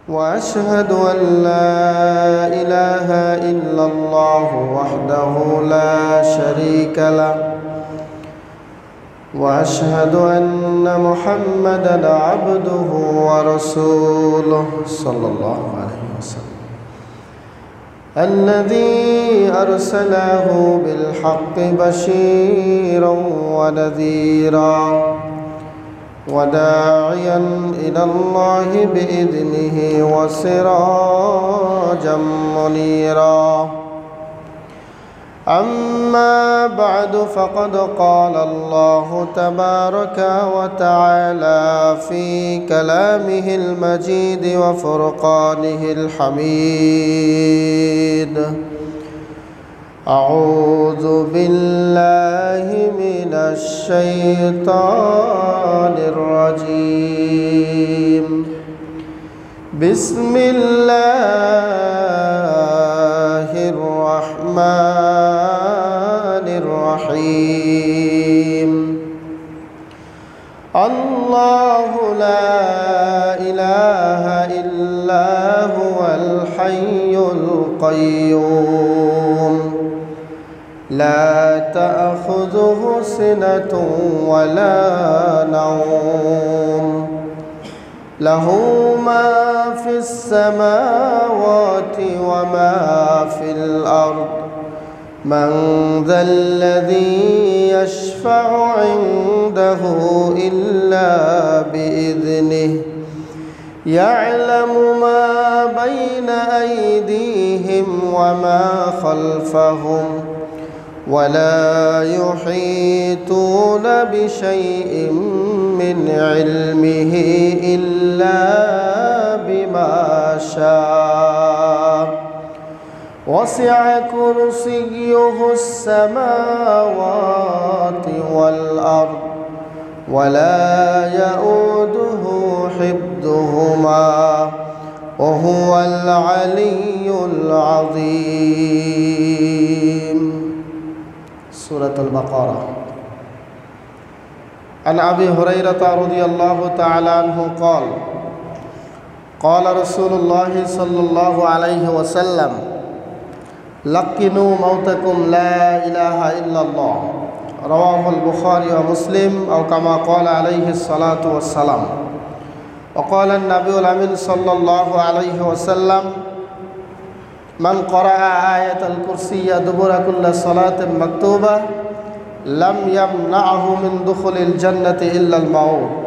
وأشهد أن لا إله إلا الله وحده لا شريك له وأشهد أن محمدًا عبده ورسوله صلى الله عليه وسلم الذي أرسله بالحق بشيرًا ونذيرًا وداعيًا إلى الله بإذنه وسراجًا منيرًا أما بعد فقد قال الله تبارك وتعالى في كلامه المجيد وفرقانه الحميد أعوذ بالله من الشيطان الرجيم بسم الله الرحمن الرحيم الله لا إله إلا هو الحي القيوم لا تأخذه سنة ولا نوم له ما في السماوات وما في الأرض من ذا الذي يشفع عنده إلا بإذنه يعلم ما بين أيديهم وما خلفهم ولا يحيطون بشيء من علمه إلا بما شاء وسع كرسيه السماوات والأرض ولا يؤوده حفظهما وهو العلي العظيم. سورة البقرة. عن أبي هريرة رضي الله تعالى عنه قال قال رسول الله صلى الله عليه وسلم لقنوا موتكم لا إله إلا الله رواه البخاري ومسلم أو كما قال عليه الصلاة والسلام. وقال النبي الأمين صلى الله عليه وسلم من قرأ آية الكرسي دبر كل صلاة مكتوبة لم يمنعه من دخول الجنة إلا الموت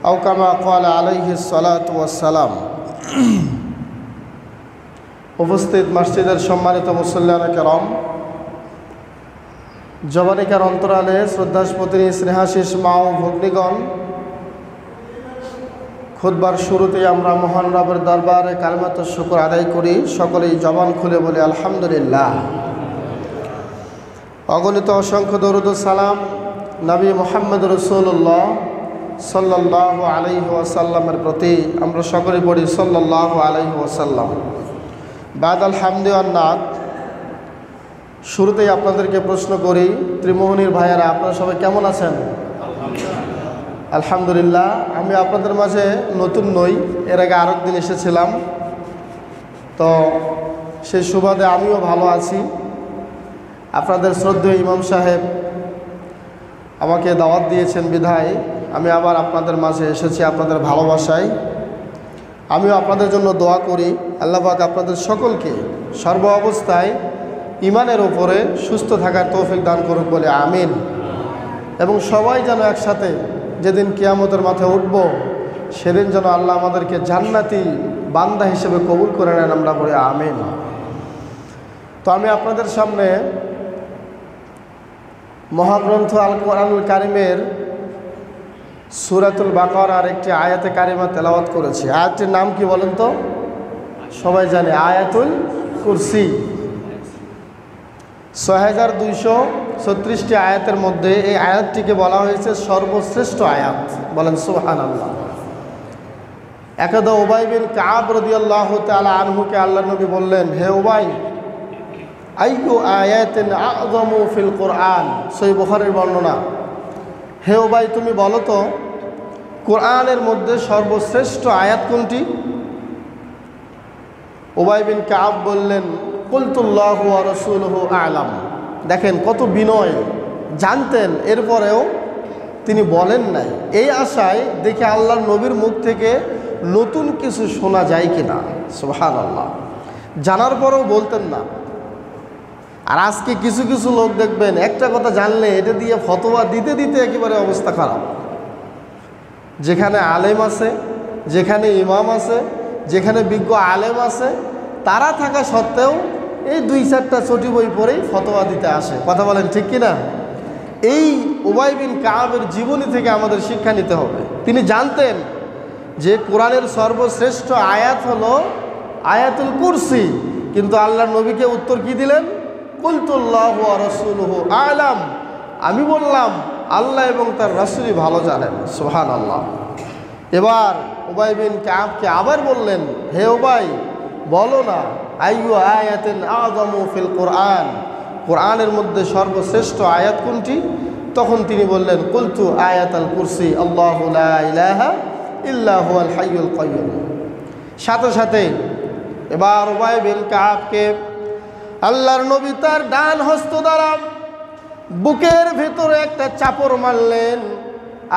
أو كما قال عليه الصلاة والسلام. উপস্থিত মসজিদের সম্মানিত মুসল্লিয়ানে কেরাম, জবানিকার অন্তরালে শ্রদ্ধাস্পতিনী স্নেহাশিস মা ও ভগ্নীগণ, খুতবার শুরুতেই আমরা মহান রবের দরবারে কালিমাত শুকর আদায় করি। সকলেই জবান খুলে বলি আলহামদুলিল্লাহ। অগণিত অসংখ্য দরুদ ও সালাম নবী মুহাম্মদ রাসূলুল্লাহ সাল্লাল্লাহু আলাইহি ওয়াসাল্লামের প্রতি আমরা সকলেই পড়ি সাল্লাল্লাহু আলাইহি ওয়াসাল্লাম। বাদ আলহামদুলিল্লাহ। শুরুতেই আপনাদেরকে প্রশ্ন করি, ত্রিমোহনীর ভাইয়েরা, আপনারা সবাই কেমন আছেন? আলহামদুলিল্লাহ। আমি আপনাদের মাঝে নতুন নই, এর আগে আরেক দিন এসেছিলাম, তো সেই সুবাদে আমিও ভালো আছি। আপনাদের শ্রদ্ধেয় ইমাম সাহেব আমাকে দাওয়াত দিয়েছেন বিধায় আমি আবার আপনাদের মাঝে এসেছি আপনাদের ভালোবাসায়। আমিও আপনাদের জন্য দোয়া করি, আল্লাহ পাক আপনাদের সকলকে সর্ব অবস্থায় ইমানের ওপরে সুস্থ থাকার তৌফিক দান করুক বলে আমিন। এবং সবাই যেন একসাথে যেদিন কিয়ামতের মাথায় উঠব সেদিন যেন আল্লাহ আমাদেরকে জান্নাতি বান্দা হিসেবে কবুল করে নেন, আমরা বলি আমিন। তো আমি আপনাদের সামনে মহাগ্রন্থ আল কোরআনুল কারিমের সূরাতুল বাকারার একটি আয়াতে কারিমা তেলাওয়াত করেছি। আয়াতটির নাম কি বলেন তো? সবাই জানে, আয়াতুল কুরসি। 6236টি আয়াতের মধ্যে এই আয়াতটিকে বলা হয়েছে সর্বশ্রেষ্ঠ আয়াত। বলেন সুবহানাল্লাহ। একদা উবাই বিন কাব রাদিয়াল্লাহু তাআলা আনহুকে আল্লাহ নবী বললেন, হে উবাই, আইয়ু আয়াতিন আযমু ফিল কোরআন। সহিহ বুখারীর বর্ণনা। হে উবাই, তুমি বলো তো কোরআনের মধ্যে সর্বশ্রেষ্ঠ আয়াত কোনটি? উবাই বিন কাব বললেন কুলতুল্লাহু ওয়া রাসূলুহু আ'লাম। দেখেন কত বিনয়, জানতেন এরপরেও তিনি বলেন নাই, এই আশায় দেখে আল্লাহর নবীর মুখ থেকে নতুন কিছু শোনা যায় কিনা। সুবহানাল্লাহ, জানার পরেও বলতেন না। আর আজকে কিছু কিছু লোক দেখবেন একটা কথা জানলে এটা দিয়ে ফতোয়া দিতে দিতে একেবারে অবস্থা খারাপ। যেখানে আলেম আছে, যেখানে ইমাম আছে, যেখানে বিজ্ঞ আলেম আছে, তারা থাকা সত্ত্বেও এই 2-4টা চটি বই পড়েই ফতোয়া দিতে আসে। কথা বলেন ঠিক কিনা? এই উবাই বিন কাবের জীবনী থেকে আমাদের শিক্ষা নিতে হবে। তিনি জানতেন যে কোরআনের সর্বশ্রেষ্ঠ আয়াত হলো আয়াতুল কুরসি, কিন্তু আল্লাহর নবীকে উত্তর কি দিলেন? কুলতুল্লাহু ওয়া রাসূলুহু আ'লাম। আমি বললাম আল্লাহ এবং তার রাসূলই ভালো জানেন। সুবহানাল্লাহ। এবার উবাই বিন কাবকে আবার বললেন, হে উবাই, বলো না আইয়ু আয়াতিন আযমু ফিল কোরআন, কোরআনের মধ্যে সর্বশ্রেষ্ঠ আয়াত কোনটি? তখন তিনি বললেন কুলতু আয়াতুল কুরসি, আল্লাহু লা ইলাহা ইল্লা হুয়াল হাইয়ুল কাইয়্যুম। সাথে সাথে এবার উবাই বিন কাবকে আল্লাহর নবী তার ডান হস্ত দ্বারা বুকের ভেতরে একটা চাপড় মারলেন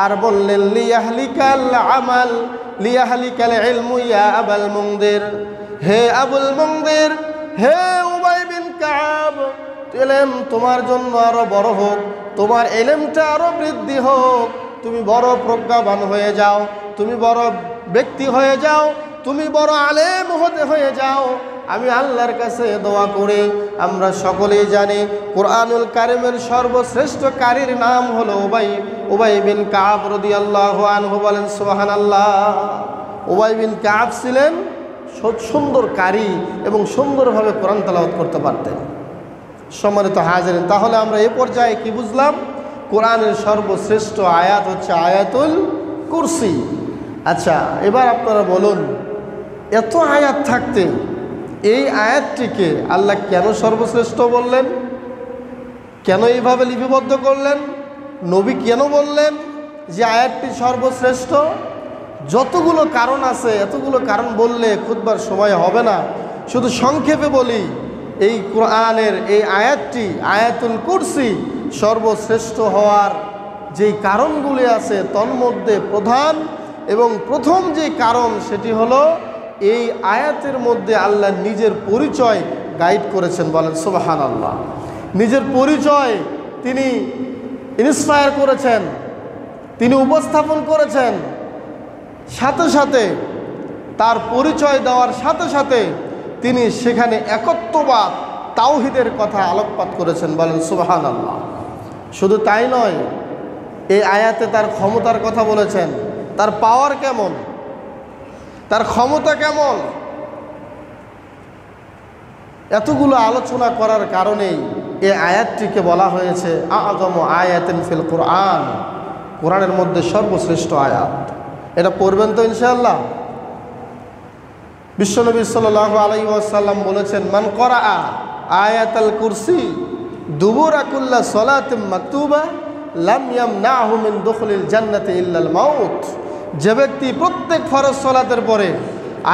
আর বললেন লিয়াহলিকাল আমাল লিয়াহলিকাল ইলমু ইয়া আবুল মুনদির, হে আবুল মুনদির, হে উবাই বিন কাব, ইলম তোমার জন্য আরো বড় হোক, তোমার ইলমটা আরো বৃদ্ধি হোক, তুমি বড় প্রজ্ঞাবান হয়ে যাও, তুমি বড় ব্যক্তি হয়ে যাও, তুমি বড় আলেম হয়ে যাও। আমি আল্লাহর কাছে দোয়া করে, আমরা সকলেই জানি কোরআনুল কারীমের সর্বশ্রেষ্ঠ কারীর নাম হলো উবাই বিন কাব রাদিয়াল্লাহু আনহু। বলেন সুবহানাল্লাহ। উবাই বিন কাব ছিলেন সুন্দর কারী এবং সুন্দরভাবে কোরআন তেলাওয়াত করতে পারতেন। সম্মানিত হাজিরিন, তাহলে আমরা এই পর্যায়ে কি বুঝলাম? কোরআনের সর্বশ্রেষ্ঠ আয়াত হচ্ছে আয়াতুল কুরসি। আচ্ছা, এবার আপনারা বলুন, এত আয়াত থাকতে এই আয়াতটিকে আল্লাহ কেন সর্বশ্রেষ্ঠ বললেন? কেন এইভাবে লিপিবদ্ধ করলেন? নবী কেন বললেন যে আয়াতটি সর্বশ্রেষ্ঠ? যতগুলো কারণ আছে, এতগুলো কারণ বললে খুতবার সময় হবে না। শুধু সংক্ষেপে বলি, এই কোরআনের এই আয়াতটি আয়াতুল কুরসি সর্বশ্রেষ্ঠ হওয়ার যেই কারণগুলি আছে তন্মধ্যে প্রধান এবং প্রথম যে কারণ সেটি হলো এই আয়াতের মধ্যে আল্লাহ নিজের পরিচয় গাইড করেছেন। বলেন সুবহানাল্লাহ। নিজের পরিচয় তিনি ইন্সপায়ার করেছেন, তিনি উপস্থাপন করেছেন। সাথে সাথে তার পরিচয় দেওয়ার সাথে সাথে তিনি সেখানে একত্ববাদ তাওহীদের কথা আলোকপাত করেছেন। বলেন সুবহানাল্লাহ। শুধু তাই নয়, এই আয়াতে তার ক্ষমতার কথা বলেছেন, তার পাওয়ার কেমন, তার ক্ষমতা কেমন। এতগুলো আলোচনা করার কারণেই এই আয়াতটিকে বলা হয়েছে আযমু আয়াতিন ফিল কোরআন, কোরআনের মধ্যে সর্বশ্রেষ্ঠ আয়াত। এটা পড়বেন তো ইনশাআল্লাহ। বিশ্বনবী সাল্লাল্লাহু আলাইহি ওয়াসাল্লাম বলেছেন, মান করাআ আয়াতাল কুরসি দুবুরা কুল্লা সালাতিন মাকতুবা লাম ইয়ামনাহু মিন দুখুলিল জান্নাতি ইল্লাল মাউত। যে ব্যক্তি প্রত্যেক ফরজ সালাতের পরে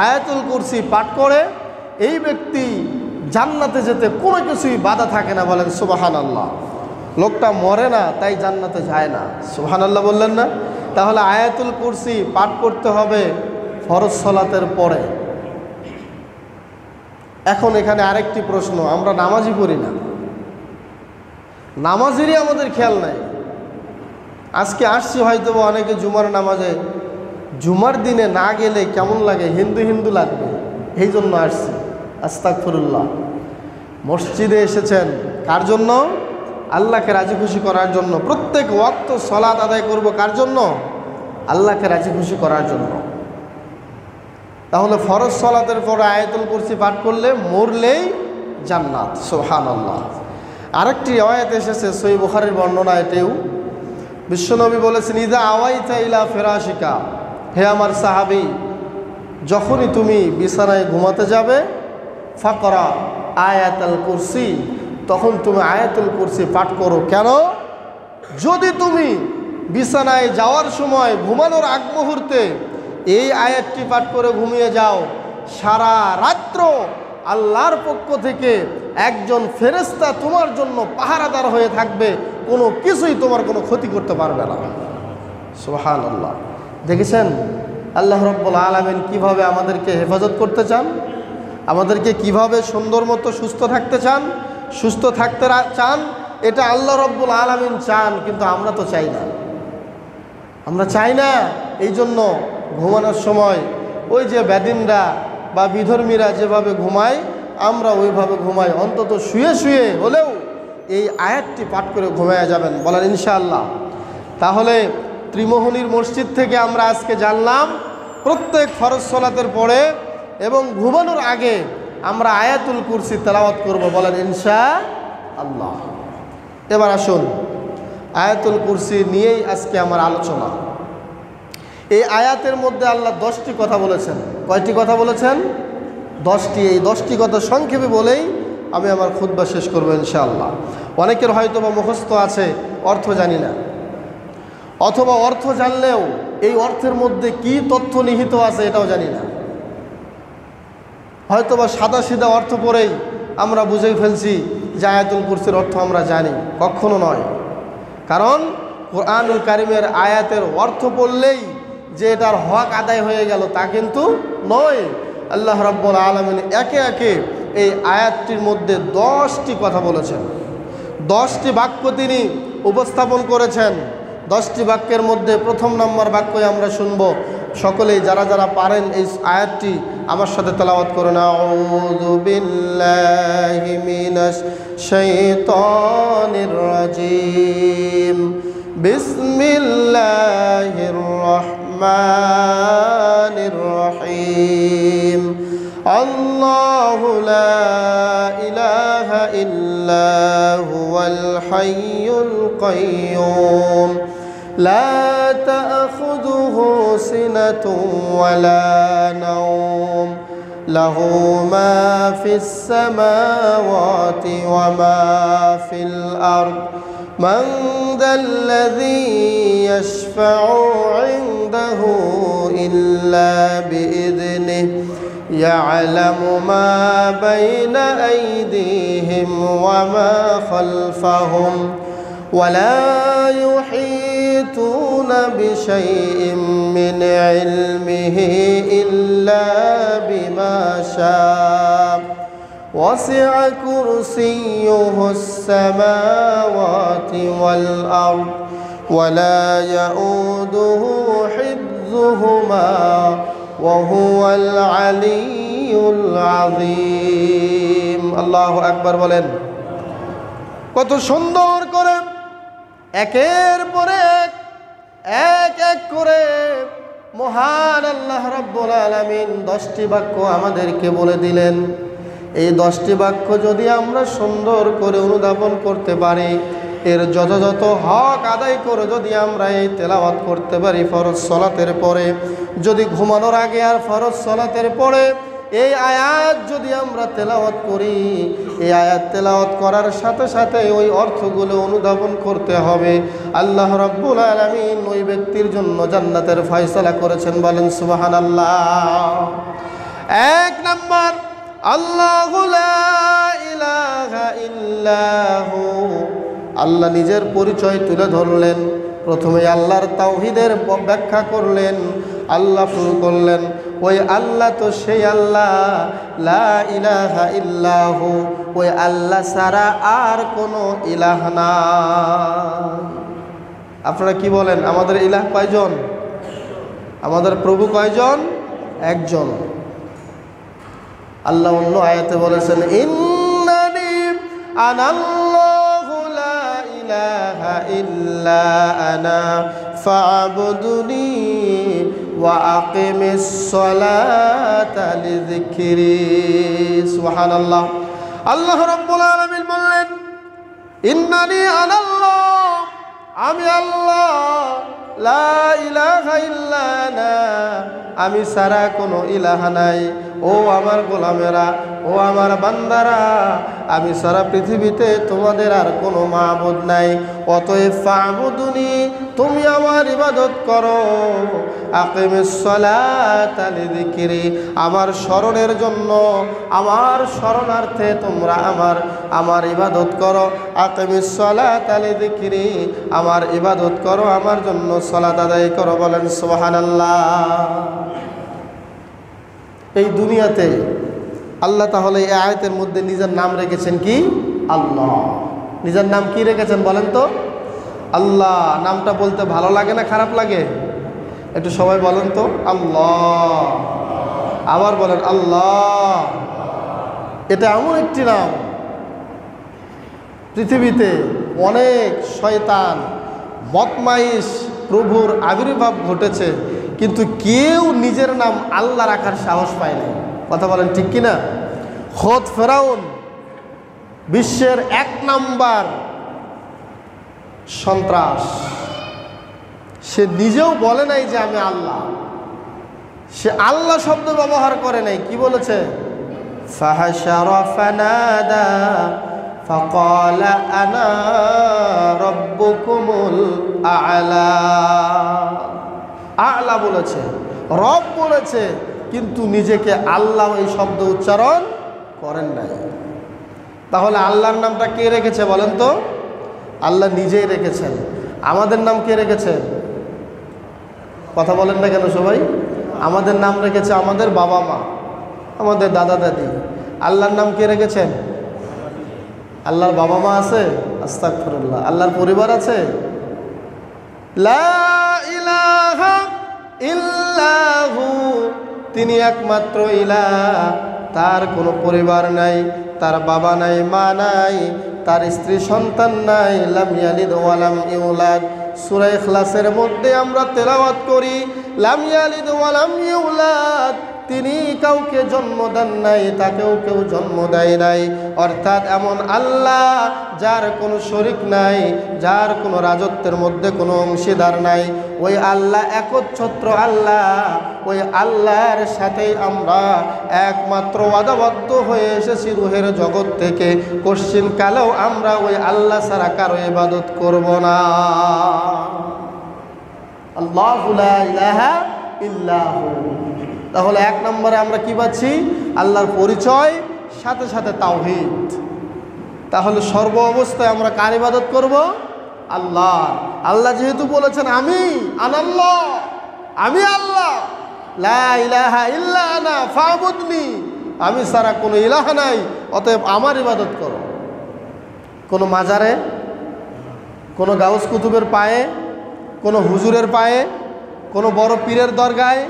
আয়াতুল কুরসি পাঠ করে, এই ব্যক্তি জান্নাতে যেতে কোনো কিছুই বাধা থাকে না। বলেন সুবহানাল্লাহ। লোকটা মরে না তাই জান্নাতে যায় না। সুবহানাল্লাহ বললেন না? তাহলে আয়াতুল কুরসি পাঠ করতে হবে ফরজ সালাতের পরে। এখন এখানে আরেকটি প্রশ্ন, আমরা নামাজই পড়ি না, নামাজেরই আমাদের খেয়াল নাই। আজকে আসছি হয়তো অনেকে জুমার নামাজে, জুমার দিনে না গেলে কেমন লাগে, হিন্দু হিন্দু লাগবে, এই জন্য আসছি। আস্তাগফিরুল্লাহ। মসজিদে এসেছেন কার জন্য? আল্লাহকে রাজি খুশি করার জন্য। প্রত্যেক ওয়াক্ত সালাত আদায় করব কার জন্য? আল্লাহকে রাজি খুশি করার জন্য। তাহলে ফরজ সালাতের পরে আয়াতুল কুরসি পাঠ করলে মরলেই জান্নাত। সুবহানাল্লাহ। আরেকটি আয়াত এসেছে সহিহ বুখারীর বর্ণনা, এতেও বিশ্বনবী বলেছেন, ইযা আওয়াইতা ইলা ফিরাশিকা, হে আমার সাহাবী, যখনই তুমি বিছানায় ঘুমাতে যাবে, ফাকরা আয়াতুল কুরসি, তখন তুমি আয়াতুল কুরসি পাঠ করো। কেন? যদি তুমি বিছানায় যাওয়ার সময় ঘুমানোর আগ মুহূর্তে এই আয়াতটি পাঠ করে ঘুমিয়ে যাও, সারা রাত্র আল্লাহর পক্ষ থেকে একজন ফেরেশতা তোমার জন্য পাহারাদার হয়ে থাকবে, কোনো কিছুই তোমার কোনো ক্ষতি করতে পারবে না। সুবহানাল্লাহ। দেখেছেন আল্লাহ রাব্বুল আলামিন কিভাবে আমাদেরকে হেফাজত করতে চান, আমাদেরকে কিভাবে সুন্দর মতো সুস্থ থাকতে চান, সুস্থ থাকতে চান। এটা আল্লাহ রাব্বুল আলামিন চান, কিন্তু আমরা তো চাই না, আমরা চাই না। এই জন্য ঘুমানোর সময় ওই যে বেদিনরা বা বিধর্মীরা যেভাবে ঘুমায় আমরা ওইভাবে ঘুমাই। অন্তত শুয়ে শুয়ে হলেও এই আয়াতটি পাঠ করে ঘুমায়া যাবেন, বলেন ইনশাআল্লাহ। তাহলে ত্রিমোহনীর মসজিদ থেকে আমরা আজকে জানলাম প্রত্যেক ফরজ সালাতের পরে এবং ঘুমানোর আগে আমরা আয়াতুল কুরসি তেলাওয়াত করব, বলেন ইনশাআল্লাহ। এবার আসুন আয়াতুল কুরসি নিয়েই আজকে আমার আলোচনা। এই আয়াতের মধ্যে আল্লাহ 10টি কথা বলেছেন। কয়টি কথা বলেছেন? 10টি। এই 10টি কথা সংক্ষেপে বলেই আমি আমার খুতবা শেষ করব ইনশাআল্লাহ। অনেকের হয়তো বা মুখস্থ আছে, অর্থ জানি না, অথবা অর্থ জানলেও এই অর্থের মধ্যে কি তথ্য নিহিত আছে এটাও জানি না। হয়তোবা সাদা সিধা অর্থ পড়েই আমরা বুঝেই ফেলছি যে আয়াতুল কুরসির অর্থ আমরা জানি। কখনো নয়। কারণ কুরআনুল কারীমের আয়াতের অর্থ পড়লেই যে এটার হক আদায় হয়ে গেল তা কিন্তু নয়। আল্লাহ রাব্বুল আলামিন একে একে এই আয়াতটির মধ্যে 10টি কথা বলেছেন, 10টি বাক্য তিনি উপস্থাপন করেছেন। 10টি বাক্যের মধ্যে প্রথম নম্বর বাক্যই আমরা শুনব। সকলেই যারা যারা পারেন এই আয়াতটি আমার সাথে তেলাওয়াত করুন। আউযু বিল্লাহি মিনাশ শাইতানির রাজিম। বিসমিল্লাহির রহমানির রহিম। আল্লাহু লা ইলাহা ইল্লা হুয়াল হাইয়ুল কাইয়্যুম لا تأخذه سنة ولا نوم له ما في السماوات وما في الأرض من ذا الذي يشفع عنده إلا بإذنه يعلم ما بين أيديهم وما خلفهم ولا يحيطون بشيء من علمه إلا بما شاء وسع كرسيه السماوات والأرض ولا يؤوده حفظهما وهو العلي العظيم। الله أكبر বলেন। কত সুন্দর করে একের পরে এক এক করে মহান আল্লাহ রাব্বুল আলামিন 10টি বাক্য আমাদেরকে বলে দিলেন। এই 10টি বাক্য যদি আমরা সুন্দর করে অনুধাবন করতে পারি, এর যথাযথ হক আদায় করে যদি আমরা এই তেলাওয়াত করতে পারি ফরজ সালাতের পরে, যদি ঘুমানোর আগে আর ফরজ সালাতের পরে এই আয়াত যদি আমরা তেলাওয়াত করি, এই আয়াত তেলাওয়াত করার সাথে সাথে ওই অর্থগুলো অনুধাবন করতে হবে। আল্লাহ রাব্বুল আলামিন ওই ব্যক্তির জন্য জান্নাতের ফয়সালা করেছেন, বলেন সুবহানাল্লাহ। 1 নাম্বার, আল্লাহু লা ইলাহা ইল্লাহু। আল্লাহ নিজের পরিচয় তুলে ধরলেন। প্রথমে আল্লাহর তাওহীদের ব্যাখ্যা করলেন, আল্লাহ শুরু করলেন ওই আল্লাহ তো সেই আল্লাহ, লা ইলাহা ইল্লাহু, ওই আল্লাহ ছাড়া আর কোনো ইলাহ নাই। আপনারা কি বলেন, আমাদের ইলাহ কয়জন? আমাদের প্রভু কয়জন? একজন। আল্লাহ অন্য আয়াতে বলেছেন, ইন্নানি আনাল্লাহু লা ইলাহা ইল্লা আনা ফা'বুদুনি ওয়া আকিমিস সালাতা লিযিকরি। সুবহানাল্লাহ। আল্লাহ রাব্বুল আলামিন বললেন, ইন্নানি আনাল্লাহ, আমি আল্লাহ, লা ইলাহা ইল্লা আনা, আমি ছাড়া কোনো ইলাহ নাই, ও আমার গোলামেরা, ও আমার বান্দারা, আমি সারা পৃথিবীতে তোমাদের আর কোনো মাবুদ নাই, অতএব ফাবুদুনি, তুমি আমার ইবাদত করো। আকিমিস সালাতা লিযিকরি, আমার স্মরণের জন্য, আমার স্মরণার্থে তোমরা আমার ইবাদত করো। আকিমিস সালাতা লিযিকরি, আমার ইবাদত করো, আমার জন্য সালাত আদায় করো। বলেন সুবহানাল্লাহ। এই দুনিয়াতে আল্লাহ তাহলে এই আয়াতের মধ্যে নিজের নাম রেখেছেন কি? আল্লাহ। নিজের নাম কি রেখেছেন বলেন তো? আল্লাহ। নামটা বলতে ভালো লাগে না খারাপ লাগে? একটু সবাই বলেন তো আল্লাহ। আবার বলেন আল্লাহ। এটা এমন একটি নাম, পৃথিবীতে অনেক শয়তান বদমাইশ প্রভুর আবির্ভাব ঘটেছে, কিন্তু কেউ নিজের নাম আল্লাহ রাখার সাহস পায় না। কথা বলেন ঠিক কিনা? খোদ ফেরাউন, বিশ্বের 1 নাম্বার সন্ত্রাস, সে নিজেও বলে নাই যে আমি আল্লাহ। সে আল্লাহ শব্দ ব্যবহার করে নাই। কি বলেছে? ফাহাশারা ফানাদা ফাকালা আনা রাব্বুকুমুল আ'লা। আ'লা বলেছে, রব বলেছে, কিন্তু নিজেকে আল্লাহ এই শব্দ উচ্চারণ করেন নাই। তাহলে আল্লাহর নামটা কে রেখেছে বলেন তো? আল্লাহ নিজেই রেখেছেন। আমাদের নাম কে রেখেছে? কথা বলেন না কেন সবাই? আমাদের নাম রেখেছে আমাদের বাবা মা, আমাদের দাদা দাদি। আল্লাহর নাম কে রেখেছেন? আল্লাহর বাবা মা আছে? আস্তাগফিরুল্লাহ। আল্লাহর পরিবার আছে? লা ইলাহা ইল্লাহু, তিনি একমাত্র ইলাহ, তার কোনো পরিবার নাই, তার বাবা নাই, মা নাই, তার স্ত্রী সন্তান নাই। লাম ইয়ালিদ ওয়া লাম ইউলাদ। সূরা ইখলাসের মধ্যে আমরা তেলাওয়াত করি লাম ইয়ালিদ ওয়া লাম ইউলাদ, তিনি কাউকে জন্ম দেন নাই, তাকেও কেউ জন্ম দেয় নাই। অর্থাৎ এমন আল্লাহ যার কোনো শরীক নাই, যার কোনো রাজত্বের মধ্যে কোনো অংশীদার নাই, ওই আল্লাহ একচ্ছত্র আল্লাহ। ওই আল্লাহর সাথেই আমরা একমাত্র ওয়াদাবদ্ধ হয়ে এসেছি রুহের জগৎ থেকে। কশ্চিনকালেও আমরা ওই আল্লাহ ছাড়া কারো ইবাদত করব না। আল্লাহু লা ইলাহা ইল্লাহু। তাহলে 1 নম্বরে আমরা কি পাচ্ছি? আল্লাহর পরিচয়, সাথে সাথে তাওহীদ। তাহলে সর্ব অবস্থায় আমরা কার ইবাদত করব? আল্লাহ। আল্লাহ যেহেতু বলেছেন আমি আনাল্লাহ, আমি আল্লাহ, লা ইলাহা ইল্লা আনা ফাবুদনি, আমি ছাড়া কোনো ইলাহ নাই, অতএব আমার ইবাদত করো। কোনো মাজারে, কোনো গাউস কুতুবের পায়ে, কোনো হুজুরের পায়ে, কোনো বড় পীরের দরগায়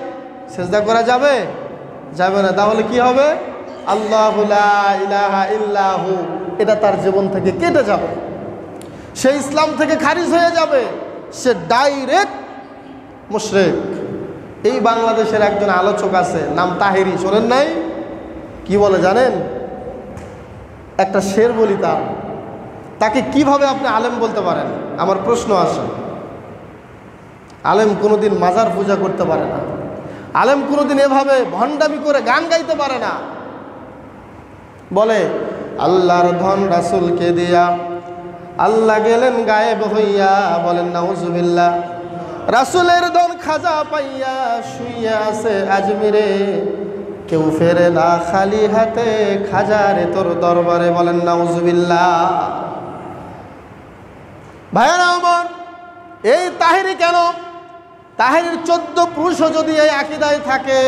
সেজদা করা যাবে? যাবে না। তাহলে কি হবে? আল্লাহু লা ইলাহা ইল্লাহু, এটা তার জীবন থেকে কেটে যাবে, সে ইসলাম থেকে খারিজ হয়ে যাবে, সে ডাইরেক্ট মুশরিক। এই বাংলাদেশের একজন আলোচক আছে, নাম তাহেরি, শোনেন নাই? কি বলে জানেন? একটা শের বলি তাকে কিভাবে আপনি আলেম বলতে পারেন? আমার প্রশ্ন আসে। আলেম কোনোদিন মাজার পূজা করতে পারে না, আলেম কোনোদিন এভাবে ভণ্ডামি করে গান গাইতে পারে না। বলে আল্লাহর ধন রাসূলকে দিয়া আল্লাহ গেলেন গায়েব হইয়া। বলেন নাউজুবিল্লাহ। রাসূলের ধন খাজা পাইয়া শুইয়া আছে আজমিরে, কেউ ফেরে না খালি হাতে, খাজারে তোর দরবারে। বলেন নাউজুবিল্লাহ। ভাইয়েরা আমার, এই তাহেরি কেন? তাহেরির 14 পুরুষও যদি এই আকীদায় থাকে,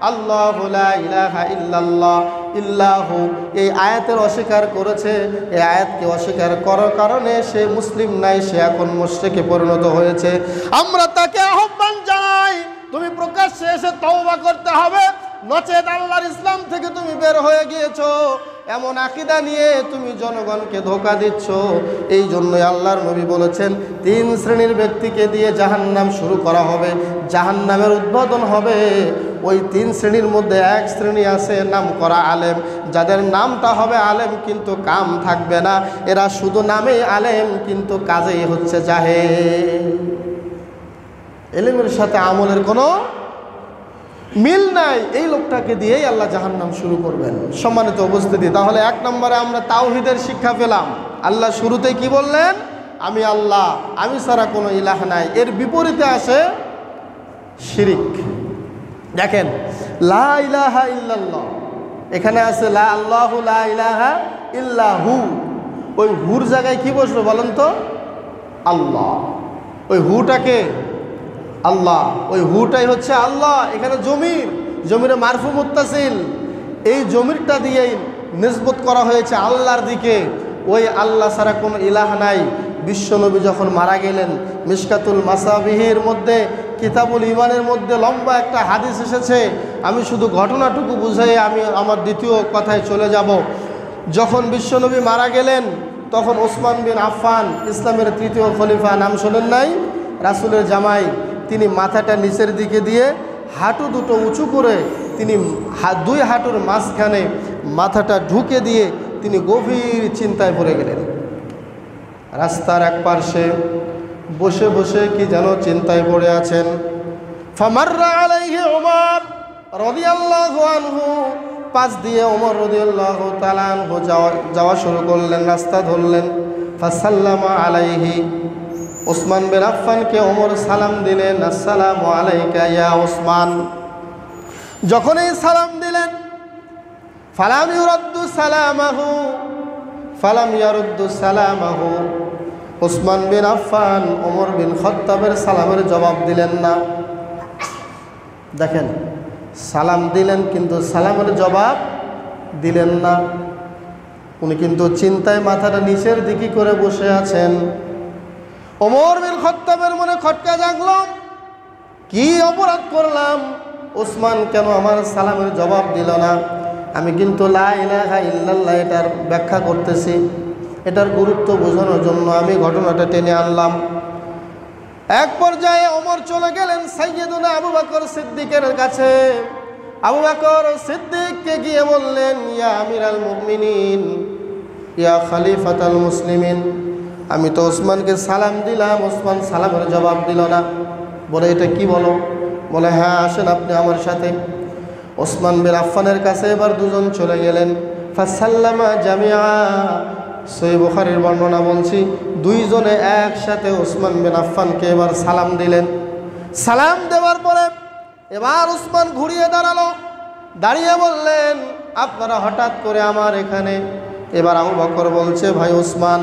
আল্লাহু লা ইলাহা ইল্লাল্লাহ ইল্লাহু, এই আয়াতের অস্বীকার করেছে, এই আয়াতকে অস্বীকার করার কারণে সে মুসলিম নাই, সে এখন মুশরিকে পরিণত হয়েছে। আমরা তাকে আহ্বান জানাই, তুমি প্রকাশ্যে এসে তওবা করতে হবে, নচেত আল্লাহর ইসলাম থেকে তুমি বের হয়ে গিয়েছো। এমন আকীদা নিয়ে তুমি জনগণকে ধোঁকা দিচ্ছ। এই জন্যই আল্লাহর নবী বলেছেন 3 শ্রেণীর ব্যক্তিকে দিয়ে জাহান্নাম শুরু করা হবে, জাহান্নামের উদ্বোধন হবে। ওই 3 শ্রেণীর মধ্যে 1 শ্রেণী আছে নাম করা আলেম, যাদের নামটা হবে আলেম কিন্তু কাম থাকবে না। এরা শুধু নামেই আলেম কিন্তু কাজেই হচ্ছে জাহেল। ইলমের সাথে আমলের কোনো মিল নাই, এই লোকটাকে দিয়েই আল্লাহ জাহান্নাম শুরু করবেন। সম্মানিত উপস্থিতি, তাহলে 1 নম্বরে আমরা তাওহীদের শিক্ষা পেলাম। আল্লাহ শুরুতে কি বললেন? আমি আল্লাহ, আমি ছাড়া কোনো ইলাহ নাই। এর বিপরীতে আসে শিরিক। দেখেন, লা ইলাহা ইল্লাল্লাহ, এখানে আছে লা আল্লাহু লা ইলাহা ইল্লাহু। ওই হুর জায়গায় কি বসবে বলেন তো? আল্লাহ। ওই হুটাকে আল্লাহ, ওই হুটাই হচ্ছে আল্লাহ। এখানে জমিরে মারফু মুত্তাসিল, এই জমিরটা দিয়েই নিসবত করা হয়েছে আল্লাহর দিকে। ওই আল্লাহ ছাড়া কোনো ইলাহ নাই। বিশ্বনবী যখন মারা গেলেন, মিশকাতুল মাসাবিহির মধ্যে, কিতাবুল ইমানের মধ্যে লম্বা একটা হাদিস এসেছে। আমি শুধু ঘটনাটুকু বুঝাই আমি আমার দ্বিতীয় কথায় চলে যাব। যখন বিশ্বনবী মারা গেলেন, তখন ওসমান বিন আফফান, ইসলামের 3য় খলিফা, নাম শোনেন নাই? রাসূলের জামাই। তিনি মাথাটা নিচের দিকে দিয়ে হাঁটু দুটো উঁচু করে তিনি 2 হাঁটুর মাঝখানে মাথাটা ঢুকে দিয়ে তিনি গভীর চিন্তায় পড়ে গেলেন। রাস্তার এক পার্শ্বে বসে বসে কি যেন চিন্তায় পড়ে আছেন। ফামাররা আলাইহি ওমর রাদিয়াল্লাহু আনহু, পাশ দিয়ে ওমর রাদিয়াল্লাহু তাআলা আনহু যাওয়া শুরু করলেন, রাস্তা ধরলেন। ফাসাল্লামা আলাইহি, ওসমান বিন আফফানকে ওমর সালাম দিলেন, আসসালামু আলাইকা ইয়া ওসমান। যখনই সালাম দিলেন, ফালাম ইয়ারুদ্দু সালামাহু, ওসমান বিন আফফান ওমর বিন খাত্তাবের সালামের জবাব দিলেন না। দেখেন, সালাম দিলেন কিন্তু সালামের জবাব দিলেন না। উনি কিন্তু চিন্তায় মাথাটা নিচের দিকে করে বসে আছেন। ওমর বিন খাত্তাবের মনে খটকা জাগল, কি অপরাধ করলাম? ওসমান কেন আমার সালামের জবাব দিল না? আমি কিন্তু লা ইলাহা ইল্লাল্লাহ এটার ব্যাখ্যা করতেছি, এটার গুরুত্ব বোঝানোর জন্য আমি ঘটনাটা টেনে আনলাম। এক পর্যায়ে ওমর চলে গেলেন সাইয়্যিদুনা আবু বকর সিদ্দিকের কাছে। আবু বকর সিদ্দিককে গিয়ে বললেন, ইয়া আমিরাল মুমিনিন, ইয়া খলিফাতাল মুসলিমিন, আমি তো ওসমানকে সালাম দিলাম, ওসমান সালামের জবাব দিল না। বলে, এটা কি বলো? বলে, হ্যাঁ, আসেন আপনি আমার সাথে। ওসমান বিন আফফানের কাছে এবার দুজন চলে গেলেন। ফাসাল্লামা জামিআ, সহিহ বুখারীর বর্ণনা বলছি, দুইজনে একসাথে ওসমান বিন আফফানকে এবার সালাম দিলেন। সালাম দেওয়ার পরে এবার ওসমান ঘুরিয়ে দাঁড়ালো, দাঁড়িয়ে বললেন, আপনারা হঠাৎ করে আমার এখানে? এবার আবু বকর বলছে, ভাই ওসমান,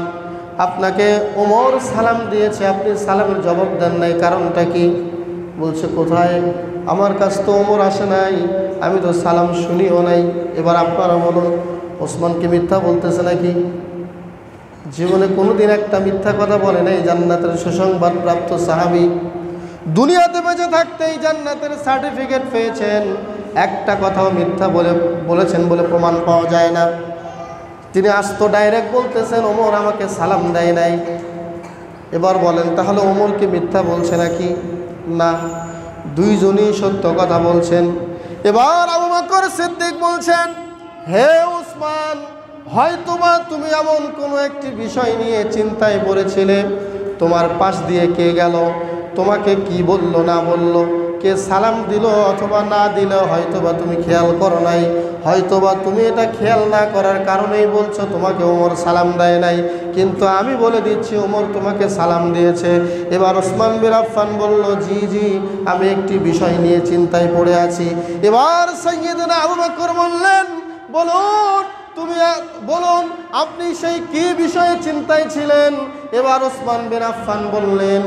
আপনাকে ওমর সালাম দিয়েছে, আপনি সালামের জবাব দেন নাই, কারণটা কি? বলছে, কোথায়? আমার কাছ তো ওমর আসে নাই, আমি তো সালাম শুনিও নাই। এবার আপনারা বলুন, ওসমান কি মিথ্যা বলতেছে নাকি? জীবনে কোনোদিন একটা মিথ্যা কথা বলে নাই। জান্নাতের সুসংবাদ প্রাপ্ত সাহাবী, দুনিয়াতে বেঁচে থাকতেই জান্নাতের সার্টিফিকেট পেয়েছেন, একটা কথাও মিথ্যা বলেছেন বলে প্রমাণ পাওয়া যায় না। তিনি আস্ত ডাইরেক্ট বলতেছেন, ওমর আমাকে সালাম দেয় নাই। এবার বলেন, তাহলে ওমর কি মিথ্যা বলছে নাকি? না, দুইজনই সত্য কথা বলছেন। এবার আবু বকর সিদ্দিক বলছেন, হে ওসমান, হয়তোবা তুমি এমন কোনো একটি বিষয় নিয়ে চিন্তায় পড়েছিলে, তোমার পাশ দিয়ে কে গেল, তোমাকে কি বলল না বলল, কে সালাম দিল অথবা না দিল, হয়তোবা তুমি খেয়াল করো নাই, হয়তোবা তুমি এটা খেয়াল না করার কারণেই বলছো তোমাকে ওমর সালাম দেয় নাই, কিন্তু আমি বলে দিচ্ছি ওমর তোমাকে সালাম দিয়েছে। এবার ওসমান বিন আফফান বলল, জি জি, আমি একটি বিষয় নিয়ে চিন্তায় পড়ে আছি। এবার সাইয়্যিদুনা আবু বকর বললেন, বলুন আপনি সেই কি বিষয়ে চিন্তায় ছিলেন? এবার ওসমান বিন আফফান বললেন,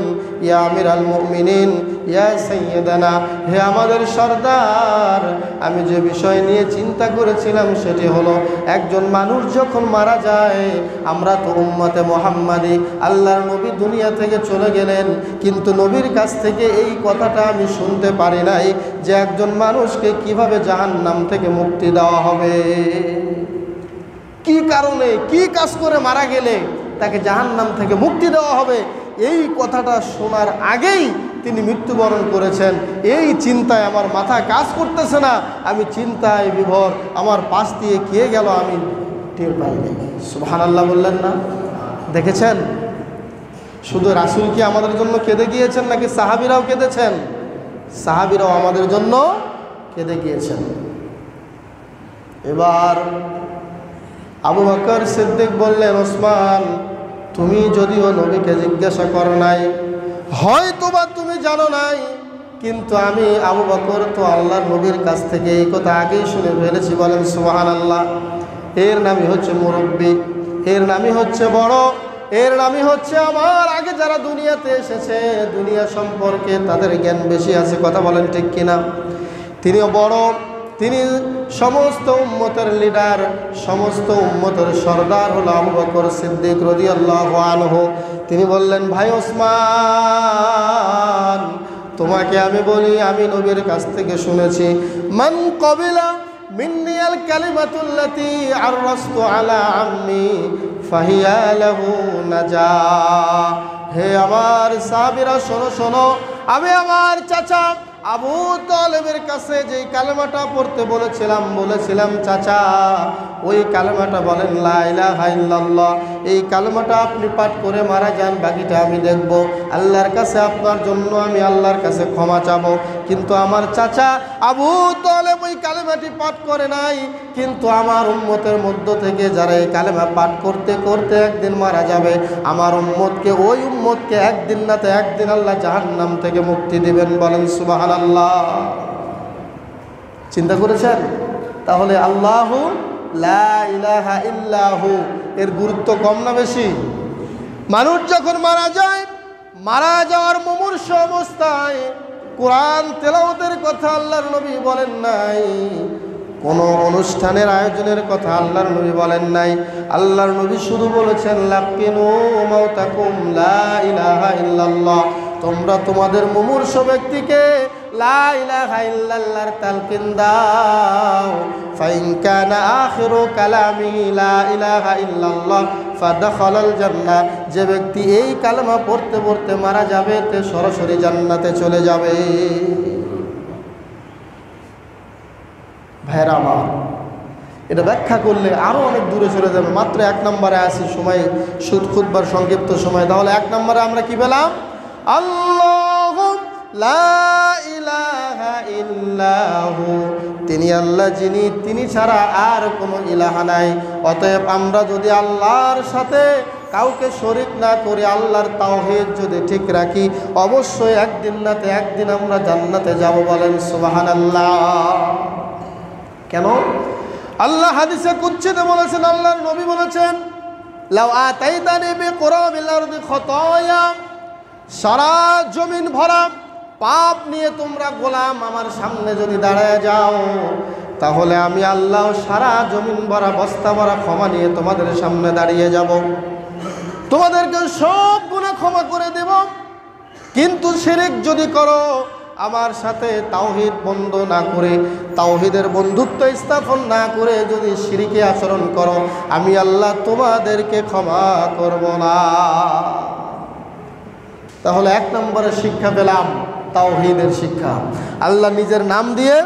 ইয়া আমিরাল মুমিনিন, ইয়া সাইয়্যিদানা, হে আমাদের সরদার, আমি যে বিষয় নিয়ে চিন্তা করেছিলাম সেটি হলো, একজন মানুষ যখন মারা যায়, আমরা তো উম্মতে মুহাম্মাদি, আল্লাহর নবী দুনিয়া থেকে চলে গেলেন, কিন্তু নবীর কাছ থেকে এই কথাটা আমি শুনতে পারি নাই যে একজন মানুষকে কিভাবে জাহান্নাম থেকে মুক্তি দেওয়া হবে, কি কারণে, কি কাজ করে মারা গেলে তাকে জাহান্নাম থেকে মুক্তি দেওয়া হবে। এই কথাটা শোনার আগেই তিনি মৃত্যুবরণ করেছেন। এই চিন্তায় আমার মাথা কাজ করতেছে না, আমি চিন্তায় বিভোর, আমার পাশ দিয়ে কে গেল আমি টের পাইনি। সুবহানাল্লাহ বললেন না? দেখেছেন, শুধু রাসূল কি আমাদের জন্য কেঁদে গিয়েছেন নাকি সাহাবীরাও কেঁদেছেন? সাহাবীরাও আমাদের জন্য কেঁদে গিয়েছেন। এবার আবু বকর সিদ্দিক বললেন, ওসমান, তুমি যদিও নবীকে জিজ্ঞাসা করো নাই, হয়তোবা তুমি জানো নাই, কিন্তু আমি আবু বকর তো আল্লাহর নবীর কাছ থেকে এই কথা আগেই শুনে ফেলেছি। বলেন সুবহানাল্লাহ। এর নামই হচ্ছে মুরব্বী, এর নামই হচ্ছে বড়, এর নামই হচ্ছে আমার আগে যারা দুনিয়াতে এসেছে, দুনিয়া সম্পর্কে তাদের জ্ঞান বেশি আছে। কথা বলেন ঠিক কিনা? তিনিও বড়, তিনি সমস্ত উম্মতের লিডার, সমস্ত উম্মতের সর্দার হলো আবু বকর সিদ্দিক রাদিয়াল্লাহু আনহু। তিনি বললেন, ভাই ওসমান, তোমাকে আমি বলি, আমি নবীর কাছ থেকে শুনেছি, মান কবিলা মিন্নি আল কালিমাতুল্লাতী আররাস্তু আলা আম্মি ফাহিয়া লাহু নাজা। হে আমার সাহাবীরা, শোনো শোনো, আমি আমার চাচা আবু তালেবের কাছে যেই কালেমাটা পড়তে বলেছিলাম চাচা, ওই কালেমাটা বলেন লা ইলাহা ইল্লাল্লাহ। এই কালেমাটা আপনি পাঠ করে মারা যান, বাকিটা আমি দেখব। আল্লাহর কাছে আপনার জন্য আমি আল্লাহর কাছে ক্ষমা চাবো। কিন্তু আমার চাচা আবু তালেব ওই কালেমাটি পাঠ করে নাই, কিন্তু আমার উম্মতের মধ্য থেকে যারা এই কালেমা পাঠ করতে করতে একদিন মারা যাবে, আমার উম্মতকে, ওই উম্মতকে একদিন না তো একদিন আল্লাহ জাহান্নাম থেকে মুক্তি দিবেন। বলেন সুবহানাল্লাহ। চিন্তা করেছেন? তাহলে আল্লাহু লা ইলাহা ইল্লাহু এর গুরুত্ব কম না বেশি? মানুষ যখন মারা যায়, মারা যাওয়ার মুমূর্ষ অবস্থায় কোরআন তেলাওয়াতের কথা আল্লাহর নবী বলেন নাই, কোনো অনুষ্ঠানের আয়োজনের কথা আল্লাহর নবী বলেন নাই। আল্লাহর নবী শুধু বলেছেন, লাকিনু মাউতাকুম লা ইলাহা ইল্লাল্লাহ, তোমরা তোমাদের মুমূর্ষ ব্যক্তিকে লা ইলাহা ইল্লাল্লাহর তালকিন দাও। ফাইন কানা আখিরু কালামি লা ইলাহা ইল্লাল্লাহ ফাদখালাল জান্নাহ, যে ব্যক্তি এই কালেমা পড়তে পড়তে মারা যাবে, তে সরাসরি জান্নাতে চলে যাবে। ভাইরা আমার, এটা ব্যাখ্যা করলে আরও অনেক দূরে চলে যাবে। মাত্র 1 নম্বরে আসি, সময় খুতবার সংক্ষিপ্ত সময়। তাহলে 1 নম্বরে আমরা কি পেলাম? আল্লাহু লা ইলাহা ইল্লাহু, তিনি আল্লাহ যিনি, তিনি ছাড়া আর কোনো ইলাহা নাই। অতএব আমরা যদি আল্লাহর সাথে কাউকে শরীক না করি, আল্লাহর তাওহীদ যদি ঠিক রাখি, অবশ্যই একদিন না তো একদিন আমরা জান্নাতে যাব। বলেন সুবহানাল্লাহ। কেন? আল্লাহ হাদিসে কুদসিতে বলেছেন, আল্লাহর নবী বলেছেন, লাউ আতাইতানি বিকুরাবিল আরদি খতায়া, সারা জমিন ভরা পাপ নিয়ে তোমরা গোলাম আমার সামনে যদি দাঁড়ায় যাও, তাহলে আমি আল্লাহ সারা জমিন ভরা বস্তা ভরা ক্ষমা নিয়ে তোমাদের সামনে দাঁড়িয়ে যাব, তোমাদেরকে সব গুনাহ ক্ষমা করে দেব। কিন্তু শিরক যদি করো, আমার সাথে তাওহীদ বন্ধ না করে, তাওহীদের বন্ধুত্ব স্থাপন না করে যদি শিরকে আচরণ করো, আমি আল্লাহ তোমাদেরকে ক্ষমা করব না। তাহলে 1 নম্বরের শিক্ষা পেলাম, তাওহীদের শিক্ষা। আল্লাহ নিজের নাম দিয়ে,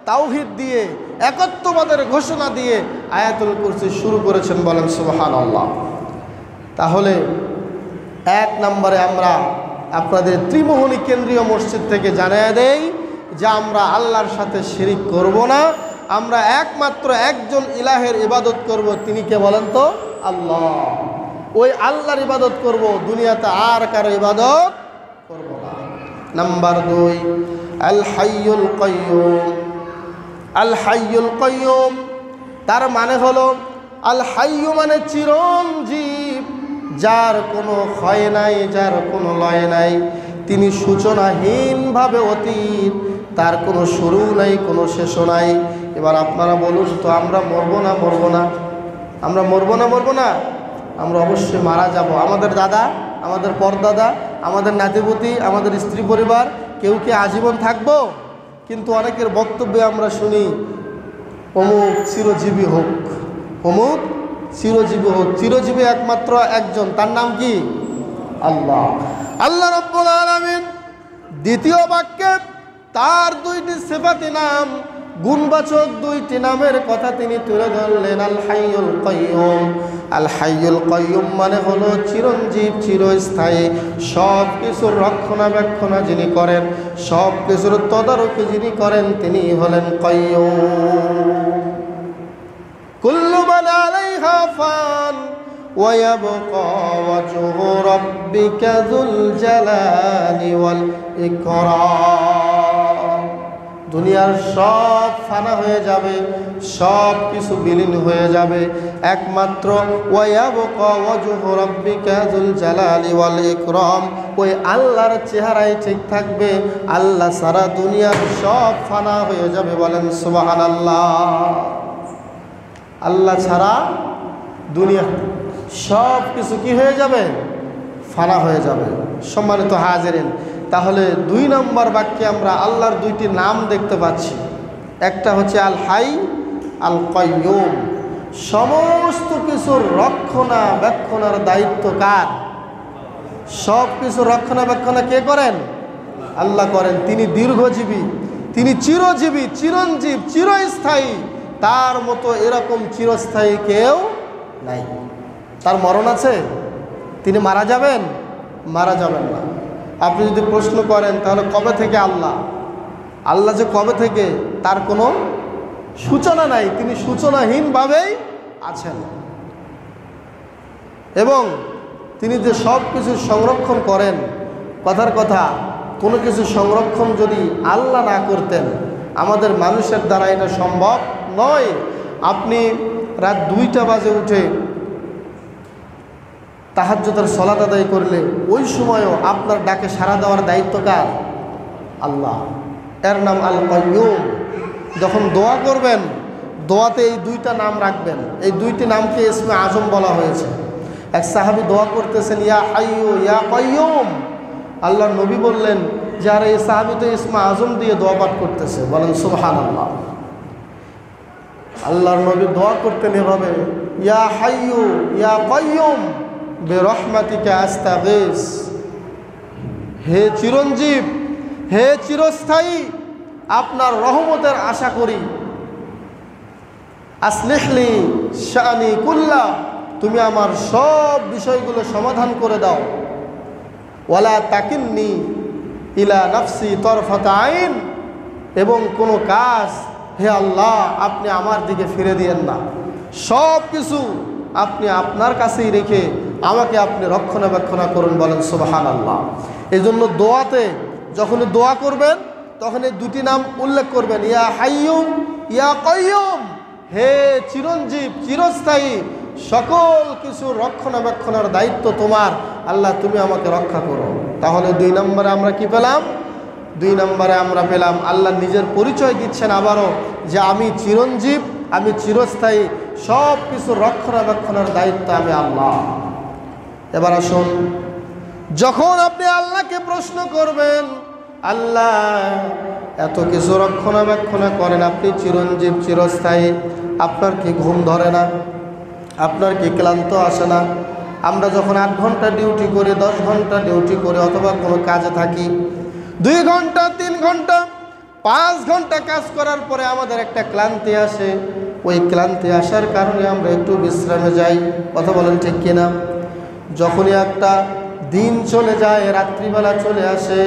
তাওহীদ দিয়ে, একত্ববাদের ঘোষণা দিয়ে আয়াতুল কুরসি শুরু করেছেন। বলেন সুবহানাল্লাহ। তাহলে 1 নম্বরে আমরা আপনাদের ত্রিমোহনী কেন্দ্রীয় মসজিদ থেকে জানিয়ে দেই যে আমরা আল্লাহর সাথে শিরিক করব না, আমরা একমাত্র একজন ইলাহের ইবাদত করব। তিনি কে বলেন তো? আল্লাহ। ওই আল্লাহর ইবাদত করব, দুনিয়াতে আর কারো ইবাদত করব না। নাম্বার 2, আল হাইয়ুল কাইয়ুম। আল হাইয়ুল কাইয়ুম তার মানে হলো, আল হাইয়ু মানে চিরঞ্জীব, যার কোনো ক্ষয় নাই, যার কোনো লয় নাই। তিনি সূচনাহীনভাবে অতীত, তার কোনো শুরু নাই, কোনো শেষও নাই। এবার আপনারা বলুন তো, আমরা মরবো না? আমরা মরবো না? আমরা অবশ্যই মারা যাব। আমাদের দাদা, আমাদের পরদাদা, আমাদের নাতিপুতি, আমাদের স্ত্রী পরিবার, কেউ কি আজীবন থাকবো? কিন্তু অনেকের বক্তব্যে আমরা শুনি, অমুক চিরজীবী হোক, অমুক চিরজীবী হোক। চিরজীবী একমাত্র একজন, তার নাম কি? আল্লাহ। আল্লাহ রাব্বুল আলামিন দ্বিতীয় বাক্যে তার 2টি সিফাতি নাম গুণবাচক দুইটি নামের কথা তিনি তুলে ধরলেন। আল হাইয়ুল কাইয়ুম। আল হাইয়ুল কাইয়ুম মানে হলো চিরঞ্জীব, চিরস্থায়ী, সব কিছুর রক্ষণাবেক্ষণ যিনি করেন, সব কিছুর তদারকি যিনি করেন, তিনি হলেন কাইয়ুম। কুল্লু মান আলাইহা ফান ওয়া ইয়াবকা ওয়াজহু রাব্বিকা যুল জালালি ওয়াল ইকরাম। দুনিয়ার সব ফানা হয়ে যাবে, সব কিছু বিলীন হয়ে যাবে, একমাত্র ওয়া ইয়াবকা ওয়াজহু রাব্বিকা যুল জালালি ওয়াল ইকরাম, ওই আল্লাহর চেহারাই ঠিক থাকবে। আল্লাহ সারা দুনিয়ার সব ফানা হয়ে যাবে। বলেন সুবহানাল্লাহ। আল্লাহ ছাড়া দুনিয়া সব কিছু কি হয়ে যাবে? ফানা হয়ে যাবে। সম্মানিত হাজিরিন, তাহলে 2 নম্বর বাক্যে আমরা আল্লাহর 2টি নাম দেখতে পাচ্ছি। একটা হচ্ছে আল হাই, আল কাইয়ুম। সমস্ত কিছুর রক্ষণাবেক্ষণের দায়িত্ব কার? সব কিছু রক্ষণাবেক্ষণ কে করেন? আল্লাহ করেন। তিনি দীর্ঘজীবী, তিনি চিরজীবী, চিরঞ্জীব, চিরস্থায়ী। তার মতো এরকম চিরস্থায়ী কেউ নাই। তার মরণ আছে? তিনি মারা যাবেন? মারা যাবেন না। আপনি যদি প্রশ্ন করেন তাহলে কবে থেকে আল্লাহ? আল্লাহ যে কবে থেকে তার কোনো সূচনা নাই, তিনি সূচনাহীনভাবেই আছেন। এবং তিনি যে সব কিছু সংরক্ষণ করেন, কথার কথা, কোনো কিছু সংরক্ষণ যদি আল্লাহ না করতেন, আমাদের মানুষের দ্বারা এটা সম্ভব নয়। আপনি রাত 2টা বাজে উঠে তাহাজ্জুদের সালাত আদায় করলে ওই সময়ও আপনার ডাকে সাড়া দেওয়ার দায়িত্ব কার? আল্লাহ। এর নাম আল কাইয়ুম। যখন দোয়া করবেন, দোয়াতে এই 2টা নাম রাখবেন। এই 2টি নামকে ইসমে আজম বলা হয়েছে। এক সাহাবী দোয়া করতেছেন, ইয়া হাইয়ু ইয়া কাইয়ুম। আল্লাহর নবী বললেন যে আর এই সাহাবী তো ইসমে আজম দিয়ে দোয়া পাঠ করতেছে। বলেন সুবহানাল্লাহ। আল্লাহর নবী দোয়া করতেন এভাবে, ইয়া হাইয়ু ইয়া কাইয়ুম বিরহমাতিকা আস্তাগীস। হে চিরঞ্জীব, হে চিরস্থায়ী, আপনার রহমতের আশা করি। আসলিহলি শানি কুল্লা, তুমি আমার সব বিষয়গুলো সমাধান করে দাও। ওয়ালা তাকিন্নি ইলা নাফসি তরফাতা আইন, এবং কোনো কাজ হে আল্লাহ আপনি আমার দিকে ফিরে দিয়েন না। সব কিছু আপনি আপনার কাছেই রেখে আমাকে আপনি রক্ষণাবেক্ষণ করুন। বলেন সুবহানাল্লাহ। এই জন্য দোয়াতে যখন দোয়া করবেন তখন এই 2টি নাম উল্লেখ করবেন, ইয়া হাইয়ু ইয়া কাইয়ুম। হে চিরঞ্জীব, চিরস্থায়ী, সকল কিছু রক্ষণাবেক্ষণের দায়িত্ব তোমার। আল্লাহ তুমি আমাকে রক্ষা করো। তাহলে 2 নম্বরে আমরা কি পেলাম? 2 নম্বরে আমরা পেলাম আল্লাহ নিজের পরিচয় দিচ্ছেন আবারও যে আমি চিরঞ্জীব, আমি চিরস্থায়ী, সব কিছু রক্ষণাবেক্ষণের দায়িত্ব আমি আল্লাহ। এবার আসুন, যখন আপনি আল্লাহকে প্রশ্ন করবেন, আল্লাহ এত কিছু রক্ষণাবেক্ষণ করেন, আপনি চিরঞ্জীব, চিরস্থায়ী, আপনার কি ঘুম ধরে না? আপনার কি ক্লান্ত আসে না? আমরা যখন 8 ঘন্টা ডিউটি করি, 10 ঘন্টা ডিউটি করি, অথবা কোনো কাজে থাকি, 2 ঘন্টা 3 ঘন্টা 5 ঘন্টা কাজ করার পরে আমাদের একটা ক্লান্তি আসে। ওই ক্লান্তি আসার কারণে আমরা একটু বিশ্রামে যাই। কথা বলেন ঠিক কিনা? যখনই একটা দিন চলে যায়, রাত্রিবেলা চলে আসে,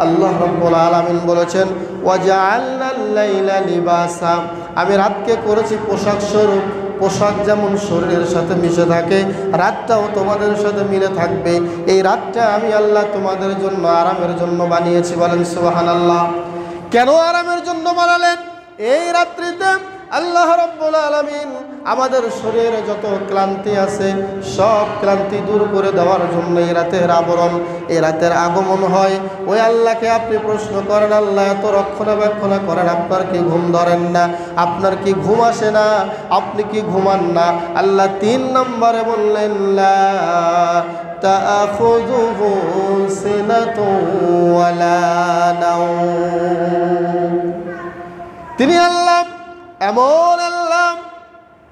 আল্লাহ রাব্বুল আলামিন বলেছেন ওয়াজআলনাল লাইলা লিবাসা, আমি রাতকে করেছি পোশাক স্বরূপ। পোশাক যেমন শরীরের সাথে মিশে থাকে, রাতটাও তোমাদের সাথে মিলে থাকবে। এই রাতটা আমি আল্লাহ তোমাদের জন্য আরামের জন্য বানিয়েছি। বলেন সুবহানাল্লাহ। কেন আরামের জন্য বানালেন? এই রাত্রিতে আল্লাহ রাব্বুল আলামিন আমাদের শরীরে যত ক্লান্তি আছে সব ক্লান্তি দূর করে দেওয়ার জন্য এই রাতের আবরণ, এই রাতের আগমন হয়। ওই আল্লাহকে আপনি প্রশ্ন করেন, আল্লাহ এত রক্ষণাবেক্ষণ করেন, আপনার কি ঘুম ধরেন না? আপনার কি ঘুম আসে না? আপনি কি ঘুমান না? আল্লাহ 3 নম্বরে বললেন লা তাআখুযুহু সিনাতুন ওয়ালা নাওম। তিনি আল্লাহ এমন আল্লাহ,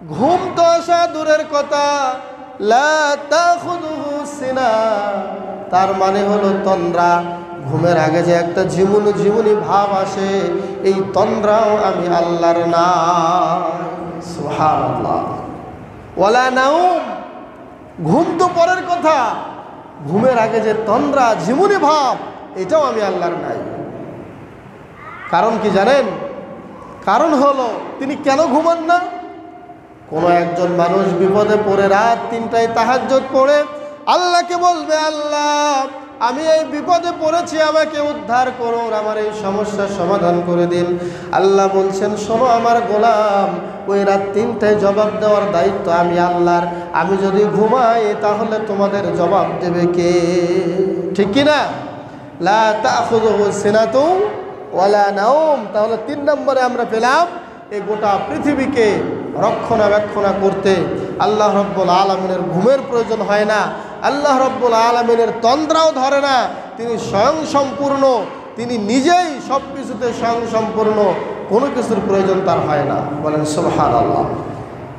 ঘুম তো আসা দূরের কথা, লা তাখুযুহু সিনা, তার মানে হলো তন্দ্রা, ঘুমের আগে যে একটা ঝিমুনি ঝিমুনি ভাব আসে, এই তন্দ্রাও আমি আল্লাহর নাম। সুবহানাল্লাহ। ওয়ালা নাউম, ঘুম তো পরের কথা, ঘুমের আগে যে তন্দ্রা ঝিমুনি ভাব, এটাও আমি আল্লাহর নাই। কারণ কি জানেন? কারণ হলো তিনি কেন ঘুমান না? কোনো একজন মানুষ বিপদে পড়ে রাত 3টায় তাহাজ্জুদ পড়ে আল্লাহকে বলবে, আল্লাহ আমি এই বিপদে পড়েছি, আমাকে উদ্ধার করুন, আমার এই সমস্যার সমাধান করে দিন। আল্লাহ বলছেন, শোনো আমার গোলাম, ওই রাত 3টায় জবাব দেওয়ার দায়িত্ব আমি আল্লাহর। আমি যদি ঘুমাই তাহলে তোমাদের জবাব দেবে কে? ঠিক কিনা? লা তাখুযুহু সিনাতুন ওয়ালা নাওম। তাহলে 3 নম্বরে আমরা পেলাম এই গোটা পৃথিবীকে রক্ষণাবেক্ষণ করতে আল্লাহ রব্বুল আলামিনের ঘুমের প্রয়োজন হয় না। আল্লাহ রব্বুল আলামিনের তন্দ্রাও ধরে না। তিনি স্বয়ং সম্পূর্ণ, তিনি নিজেই সব কিছুতে স্বয়ং সম্পূর্ণ, কোনো কিছুর প্রয়োজন তার হয় না। বলেন সুবহানাল্লাহ।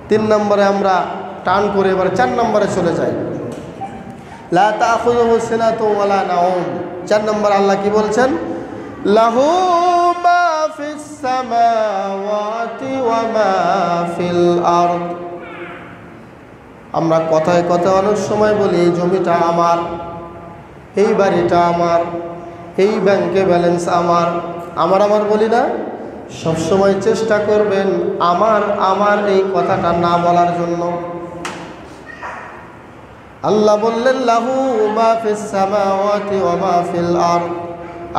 3 নম্বরে আমরা টান করে এবার 4 নম্বরে চলে যাই। লা তাখুযুহু সিনাতুন ওয়ালা নাওম। 4 নম্বর আল্লাহ কি বলছেন? লাহু মা ফিস সামাওয়াতি ওয়া মা ফিল আরদ। আমরা কথায় কথায় অনেক সময় বলি এই জমিটা আমার, এই বাড়িটা আমার, এই ব্যাংকে ব্যালেন্স আমার, আমার বলি না? সবসময় চেষ্টা করবেন আমার এই কথাটা না বলার জন্য। আল্লাহ বললেন, লাহু মা ফিস সামাওয়াতি ওয়া মা ফিল আরদ।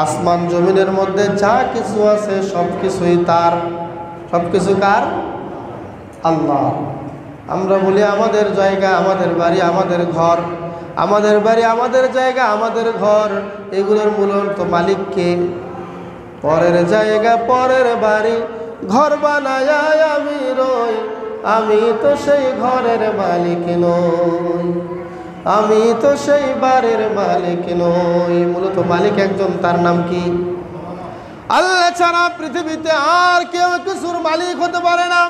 আসমান জমিনের মধ্যে যা কিছু আছে সব কিছুই তার। সব কিছু কার? আল্লাহ। আমরা বলি আমাদের জায়গা, আমাদের বাড়ি, আমাদের ঘর, আমাদের বাড়ি, আমাদের জায়গা, আমাদের ঘর, এগুলোর মূলত মালিক কে? পরের জায়গা, পরের বাড়ি, ঘর বানায় আমি রই, আমি তো সেই ঘরের মালিক নই, আমি তো সেই বাড়ির মালিক নই। মূলত মালিক একজন, তার নাম কি? আল্লাহ ছাড়া পৃথিবীতে আর কেউ কিছুর মালিক হতে পারে না।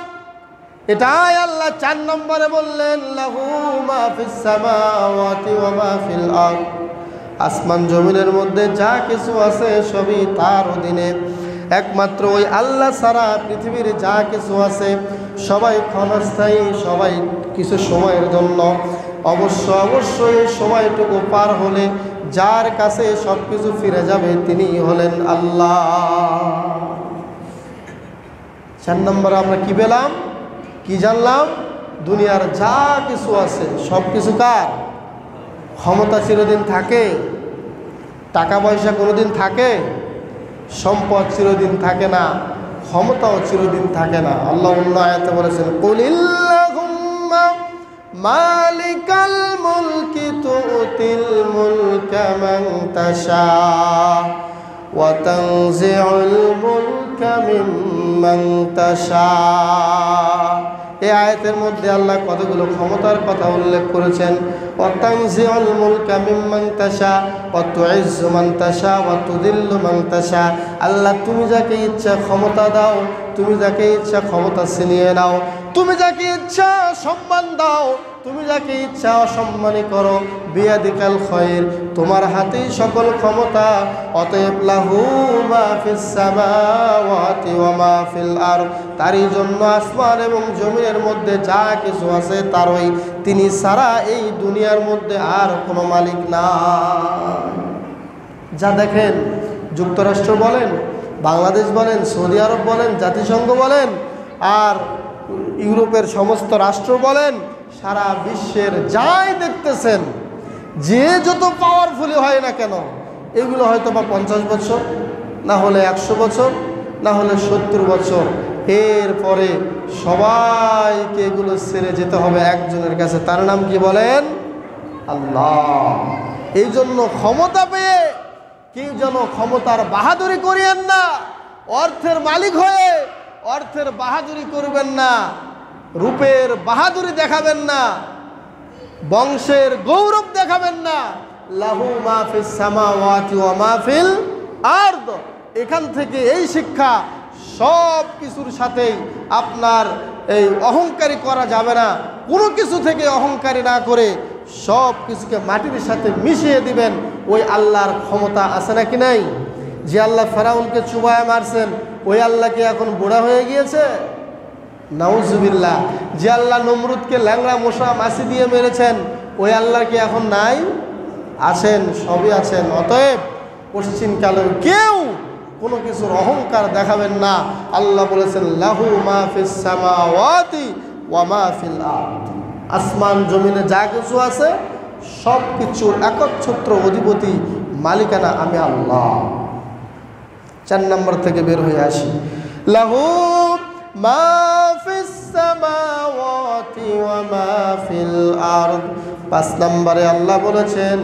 এটাই আল্লাহ 4 নম্বরে বললেন, লাহু মা ফিস সামাওয়াতি ওয়া মা ফিল আরদ। আসমান জমিনের মধ্যে যা কিছু আছে সবই তার অধীনে। একমাত্র ওই আল্লাহ ছাড়া পৃথিবীর যা কিছু আছে সবাই ক্ষণস্থায়ী, সবাই কিছু সময়ের জন্য। অবশ্যই সময়টুকু পার হলে যার কাছে সব কিছু ফিরে যাবে তিনি হলেন আল্লাহ। 4 নম্বরে আমরা কি পেলাম, কি জানলাম? দুনিয়ার যা কিছু আছে সব কিছু কার? ক্ষমতা চিরদিন থাকে? টাকা পয়সা কোনোদিন থাকে? সম্পদ চিরদিন থাকে না, ক্ষমতাও চিরদিন থাকে না। আল্লাহ অন্য আয়াতে বলেছেন, কুলিল্লাহুম্মা মালিকাল মুলকি তুতিল মুলকা মান তাশা ওয়া তানজিউল মুলকা মিম্মান তাশা। এই আয়াতের মধ্যে আল্লাহ কতগুলো ক্ষমতার কথা উল্লেখ করেছেন। ওয়া তানজিউল মুলকা মিম্মান তাশা ওয়া তুইজ্জু মান তাশা ওয়া তুযিল্লু মান তাশা। আল্লাহ তুমি যাকে ইচ্ছা ক্ষমতা দাও, তুমি যাকে ইচ্ছা ক্ষমতা ছিনিয়ে নাও, তুমি যাকে ইচ্ছা সম্মান দাও, তুমি যাকে ইচ্ছা অসম্মানী করো। বিয়াদিকাল খায়র, তোমার হাতেই সকল ক্ষমতা। অতএব লাহু মা ফিস সামাওয়াতি ওয়া মা ফিল আরদ। তারই জন্য আসমান এবং জমিনের মধ্যে যা কিছু আছে তারই। তিনি ছাড়া এই দুনিয়ার মধ্যে আর কোনো মালিক নাই। যা দেখেন, যুক্তরাষ্ট্র বলেন, বাংলাদেশ বলেন, সৌদি আরব বলেন, জাতিসংঘ বলেন, আর ইউরোপের সমস্ত রাষ্ট্র বলেন, সারা বিশ্বের যাই দেখতেছেন, যে যত পাওয়ারফুলি হয় না কেন, এগুলো হয়তো বা 50 বছর, না হলে 100 বছর, না হলে 70 বছর। এরপরে সবাইকে এগুলো ছেড়ে যেতে হবে একজনের কাছে, তার নাম কি বলেন? আল্লাহ। এই জন্য ক্ষমতা পেয়ে কেউ যেন ক্ষমতার বাহাদুরি করিয়েন না। অর্থের মালিক হয়ে অর্থের বাহাদুরি করবেন না, রূপের বাহাদুরি দেখাবেন না, বংশের গৌরব দেখাবেন না। লাহু মা ফিস সামাওয়াতি ওয়া মা ফিল আরদ। এখান থেকে এই শিক্ষা, সব কিছুর সাথেই আপনার এই অহংকারী করা যাবে না। কোনো কিছু থেকে অহংকারী না করে সব কিছুকে মাটির সাথে মিশিয়ে দিবেন। ওই আল্লাহর ক্ষমতা আছে নাকি নাই? যে আল্লাহ ফেরাউনকে চুবায় মারছেন ওই আল্লাহ কি এখন বুড়া হয়ে গিয়েছে? নাউজুবিল্লাহ। যে আল্লাহ নমরুদকে ল্যাংড়া মশা মাছি দিয়ে মেরেছেন ওই আল্লাহ কি এখন নাই? আছেন, সবই আছেন। অতএব পশ্চিমকালেও কেউ কোনো কিছুর অহংকার দেখাবেন না। আল্লাহ বলেছেন লাহু মা ফিস সামাওয়াতি ওয়া মা ফিল আরদ, আসমান জমিনে যা কিছু আছে সব কিছুর একচ্ছত্র অধিপতি মালিকানা আমি আল্লাহ। 4 নম্বর থেকে বের হয়ে আসি, লাহু মা ফিস সামাওয়াতি ওয়া মা ফিল আরদ। 5 নম্বরে আল্লাহ বলেছেন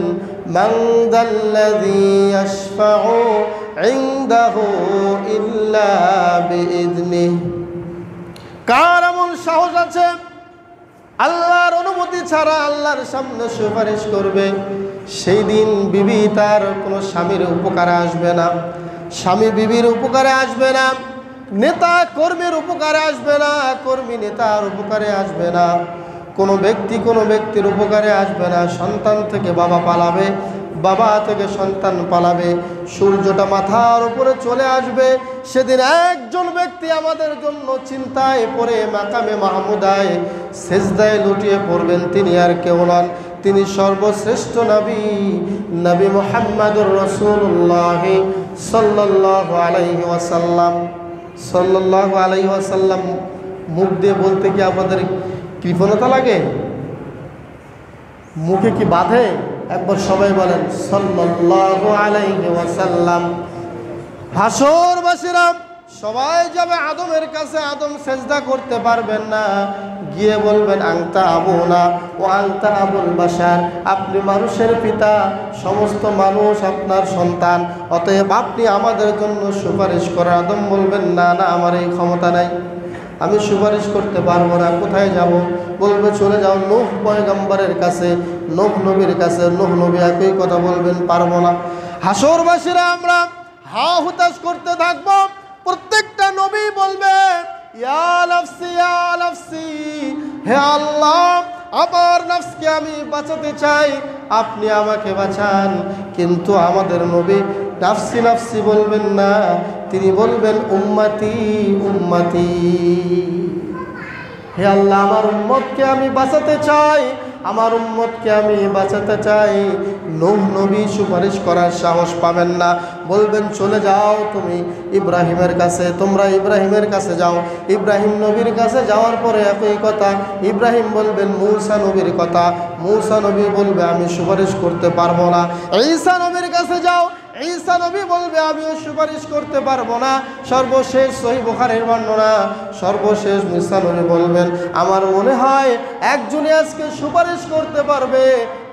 মান যাল্লাযী ইয়াশফাউ ইনদাহু ইল্লা বিইذনিহি, কার এমন সাহস আছে আল্লাহর অনুমতি ছাড়া আল্লাহর সামনে সুপারিশ করবে? সেই দিন বিবি তার কোনো স্বামীর উপকারে আসবে না, স্বামী বিবির উপকারে আসবে না, নেতা কর্মীর উপকারে আসবে না, কর্মী নেতার উপকারে আসবে না, কোনো ব্যক্তি কোনো ব্যক্তির উপকারে আসবে না। সন্তান থেকে বাবা পালাবে, বাবা থেকে সন্তান পালাবে, সূর্যটা মাথার উপরে চলে আসবে। সেদিন একজন ব্যক্তি আমাদের জন্য চিন্তায় পড়ে মাকামে মাহমুদায় সেজদায় লুটিয়ে পড়বেন। তিনি আর কেউ নন, তিনি সর্বশ্রেষ্ঠ নবী, নবী মুহাম্মদুর রাসূলুল্লাহ সাল্লাল্লাহু আলাইহি ওয়াসাল্লাম। সাল্লাল্লাহু আলাইহি ওয়াসাল্লাম মুখ দিয়ে বলতে কি আপনাদের কৃপণতা লাগে? মুখে কি বাঁধে? একবার সবাই বলেন সাল্লাল্লাহু আলাইহি ওয়াসাল্লাম। হাসরবাসীরা সবাই যাবে আদমের কাছে, আদম সেজদা করতে পারবেন না, গিয়ে বলবেন আনতা আবুনা ও আনতা আবুল বাশার, আপনি মানুষের পিতা, সমস্ত মানুষ আপনার সন্তান, অতএব আপনি আমাদের জন্য সুপারিশ করেন। আদম বলবেন না না, আমার এই ক্ষমতা নাই, আমি সুপারিশ করতে পারবো না। কোথায় যাব? বলবে চলে যাও নূহ পয়গম্বরের কাছে, নূহ নবীর কাছে। নূহ নবী একই কথা বলবেন, পারবো না। হাসরবাসীরা আমরা হা হুতাশ করতে থাকবো, প্রত্যেকটা নবী বলবে ইয়া নাফসি ইয়া নাফসি, হে আল্লাহ আমার নফসকে আমি বাঁচাতে চাই, আপনি আমাকে বাঁচান। কিন্তু আমাদের নবী নাফসি নাফসি বলবেন না, তিনি বলবেন উম্মতি উম্মতি, হে আল্লাহ আমার উম্মতকে আমি বাঁচাতে চাই, আমার উম্মতকে আমি বাঁচাতে চাই। নূহ নবী সুপারিশ করার সাহস পাবেন না, বলবেন চলে যাও তুমি ইব্রাহিমের কাছে, তোমরা ইব্রাহিমের কাছে যাও। ইব্রাহিম নবীর কাছে যাওয়ার পরে একই কথা, ইব্রাহিম বলবেন মূসা নবীর কথা, মূসা নবী বলবে আমি সুপারিশ করতে পারবো না। ঈসা নবীর কাছে যাও, ঈসা নবী বলবে আমিও সুপারিশ করতে পারবো না। সর্বশেষ সহিহ বুখারীর বর্ণনা, সর্বশেষ ঈসা নবী বলবেন আমার মনে হয় একজনই আজকে সুপারিশ করতে পারবে,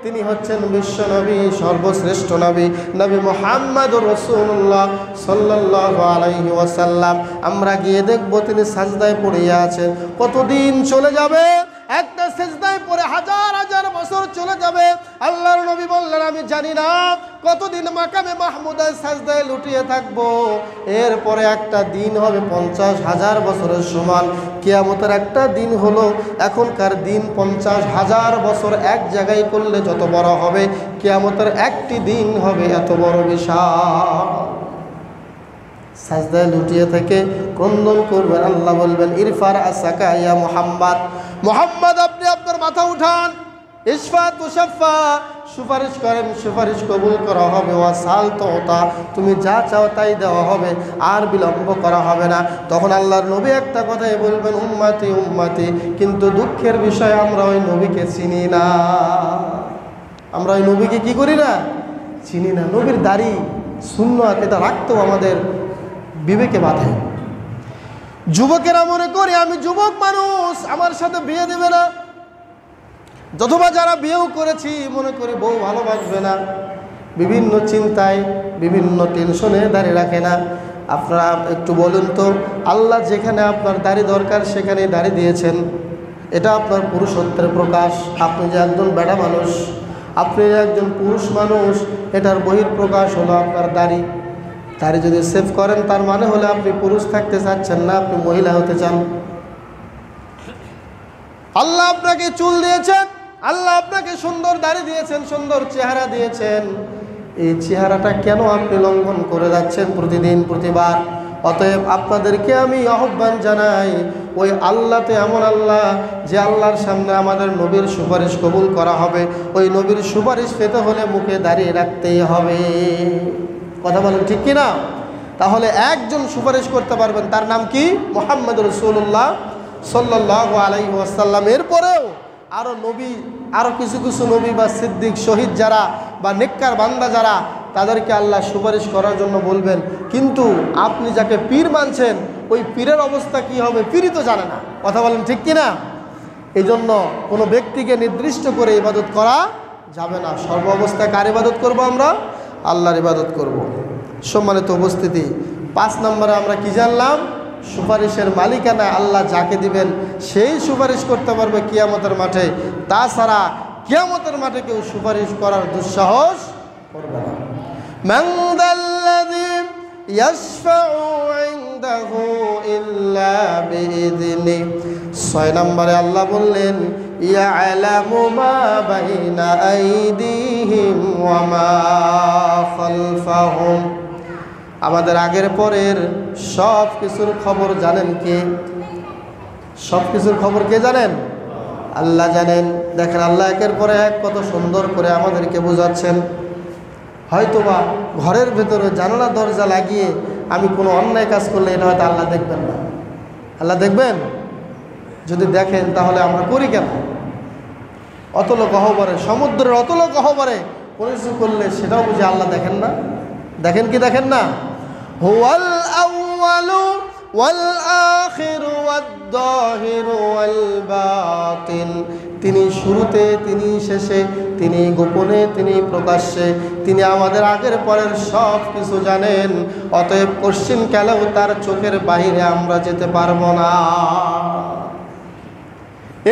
তিনি হচ্ছেন বিশ্ব নবী, সর্বশ্রেষ্ঠ নবী, নবী মুহাম্মদুর রাসূলুল্লাহ সাল্লাল্লাহু আলাইহি ওয়াসাল্লাম। আমরা গিয়ে দেখব তিনি সাজদায় পড়ে আছেন। কতদিন চলে যাবে? একটা সেজদায় পড়ে হাজার হাজার বছর চলে যাবে। আল্লাহর নবী বললেন আমি জানি না কতদিন মাকামে মাহমুদায় সাজদায় লুটিয়ে থাকবো। এরপরে একটা দিন হবে 50,000 বছরের সমান। কিয়ামতের একটা দিন হলো এখনকার দিন 50,000 বছর এক জায়গায় করলে যত বড় হবে, কিয়ামতের একটি দিন হবে এত বড় বিশাল। সাজদায় লুটিয়ে থেকে ক্রন্দন করবেন। আল্লাহ বলবেন ইরফা রাসাকা ইয়া মুহাম্মদ, মুহাম্মদ আপনি আপনার মাথা উঠান, ইশফা তুশাফা, সুপারিশ করেন, সুপারিশ কবুল করা হবে। ওয়াসাল তোতা, তুমি যা চাও তাই দেওয়া হবে, আর বিলম্ব করা হবে না। তখন আল্লাহর নবী একটা কথাই বলবেন উম্মতি উম্মতি। কিন্তু দুঃখের বিষয় আমরা ওই নবীকে চিনি না, আমরা ওই নবীকে কি করি না, চিনি না। নবীর দাড়ি সুন্নাত এটা রাখতেও আমাদের বিবেকে বাধে। যুবকেরা মনে করে আমি যুবক মানুষ, আমার সাথে বিয়ে দেবে না, যতবা যারা বিয়েও করেছি মনে করি বউ ভালোবাসবে না, বিভিন্ন চিন্তায় বিভিন্ন টেনশনে দাঁড়িয়ে রাখে না। আপনারা একটু বলুন তো, আল্লাহ যেখানে আপনার দাড়ি দরকার সেখানে দাড়ি দিয়েছেন, এটা আপনার পুরুষত্বের প্রকাশ। আপনি যে একজন বেড়া মানুষ, আপনি যে একজন পুরুষ মানুষ, এটার বহিঃপ্রকাশ হলো আপনার দাড়ি। দাড়ি যদি সেভ করেন তার মানে হলে আপনি পুরুষ থাকতে চাচ্ছেন না, আপনি মহিলা হতে চান। আল্লাহ আপনাকে চুল দিয়েছেন, আল্লাহ আপনাকে সুন্দর দাড়ি দিয়েছেন, সুন্দর চেহারা দিয়েছেন, এই চেহারাটা কেন আপনি লঙ্ঘন করে যাচ্ছেন প্রতিদিন প্রতিবার? অতএব আপনাদেরকে আমি আহ্বান জানাই, ওই আল্লাহতে এমন আল্লাহ যে আল্লাহর সামনে আমাদের নবীর সুপারিশ কবুল করা হবে, ওই নবীর সুপারিশ পেতে হলে মুখে দাঁড়িয়ে রাখতেই হবে। কথা বলেন ঠিক কি না? তাহলে একজন সুপারিশ করতে পারবেন, তার নাম কি? মুহাম্মদ রাসূলুল্লাহ সাল্লাল্লাহু আলাইহি ওয়াসাল্লাম। এরপরেও আরও নবী, আরও কিছু কিছু নবী বা সিদ্দিক, শহীদ যারা বা নেককার বান্দা যারা, তাদেরকে আল্লাহ সুপারিশ করার জন্য বলবেন। কিন্তু আপনি যাকে পীর মানছেন, ওই পীরের অবস্থা কি হবে পীরই তো জানে না। কথা বলেন ঠিক কি না? এই জন্য কোনো ব্যক্তিকে নির্দিষ্ট করে ইবাদত করা যাবে না। সর্ব অবস্থায় কার ইবাদত করব? আমরা আল্লাহর ইবাদত করব। সম্মানিত উপস্থিতি, 5 নম্বরে আমরা কি জানলাম? সুপারিশের মালিকানা আল্লাহ যাকে দিবেন সেই সুপারিশ করতে পারবে কিয়ামতের মাঠে। তাছাড়া কিয়ামতের মাঠে কেউ সুপারিশ করার দুঃসাহস করবে না। মান যাল্লাযী ইয়াশফাউ ইনদাহু ইল্লা বিইذনি। 6 নম্বরে আল্লাহ বললেন, ইয়ালামু মা বাইনা আইদিহিম ওয়া মা খালফাহুম। আমাদের আগের পরের সব কিছুর খবর জানেন কে? সব কিছুর খবর কে জানেন? আল্লাহ জানেন। দেখেন আল্লাহ একের পরে এক কত সুন্দর করে আমাদেরকে বোঝাচ্ছেন। হয়তোবা ঘরের ভেতরে জানালা দরজা লাগিয়ে আমি কোনো অন্যায় কাজ করলে এটা হয়তো আল্লাহ দেখবেন না। আল্লাহ দেখবেন? যদি দেখেন তাহলে আমরা করি কেন? অতল গহ্বরে, সমুদ্রের অতল গহ্বরে কোনো কিছু করলে সেটাও বুঝে আল্লাহ দেখেন না? দেখেন কি দেখেন না? হুয়াল আউয়ালু ওয়াল আখিরু ওয়াদ যাহিরু ওয়াল বাতিন। তিনি শুরুতে, তিনি শেষে, তিনি গোপনে, তিনি প্রকাশ্যে, তিনি আমাদের আগের পরের সব কিছু জানেন। অতএব কোশ্চিন কালেও তার চোখের বাইরে আমরা যেতে পারবো না।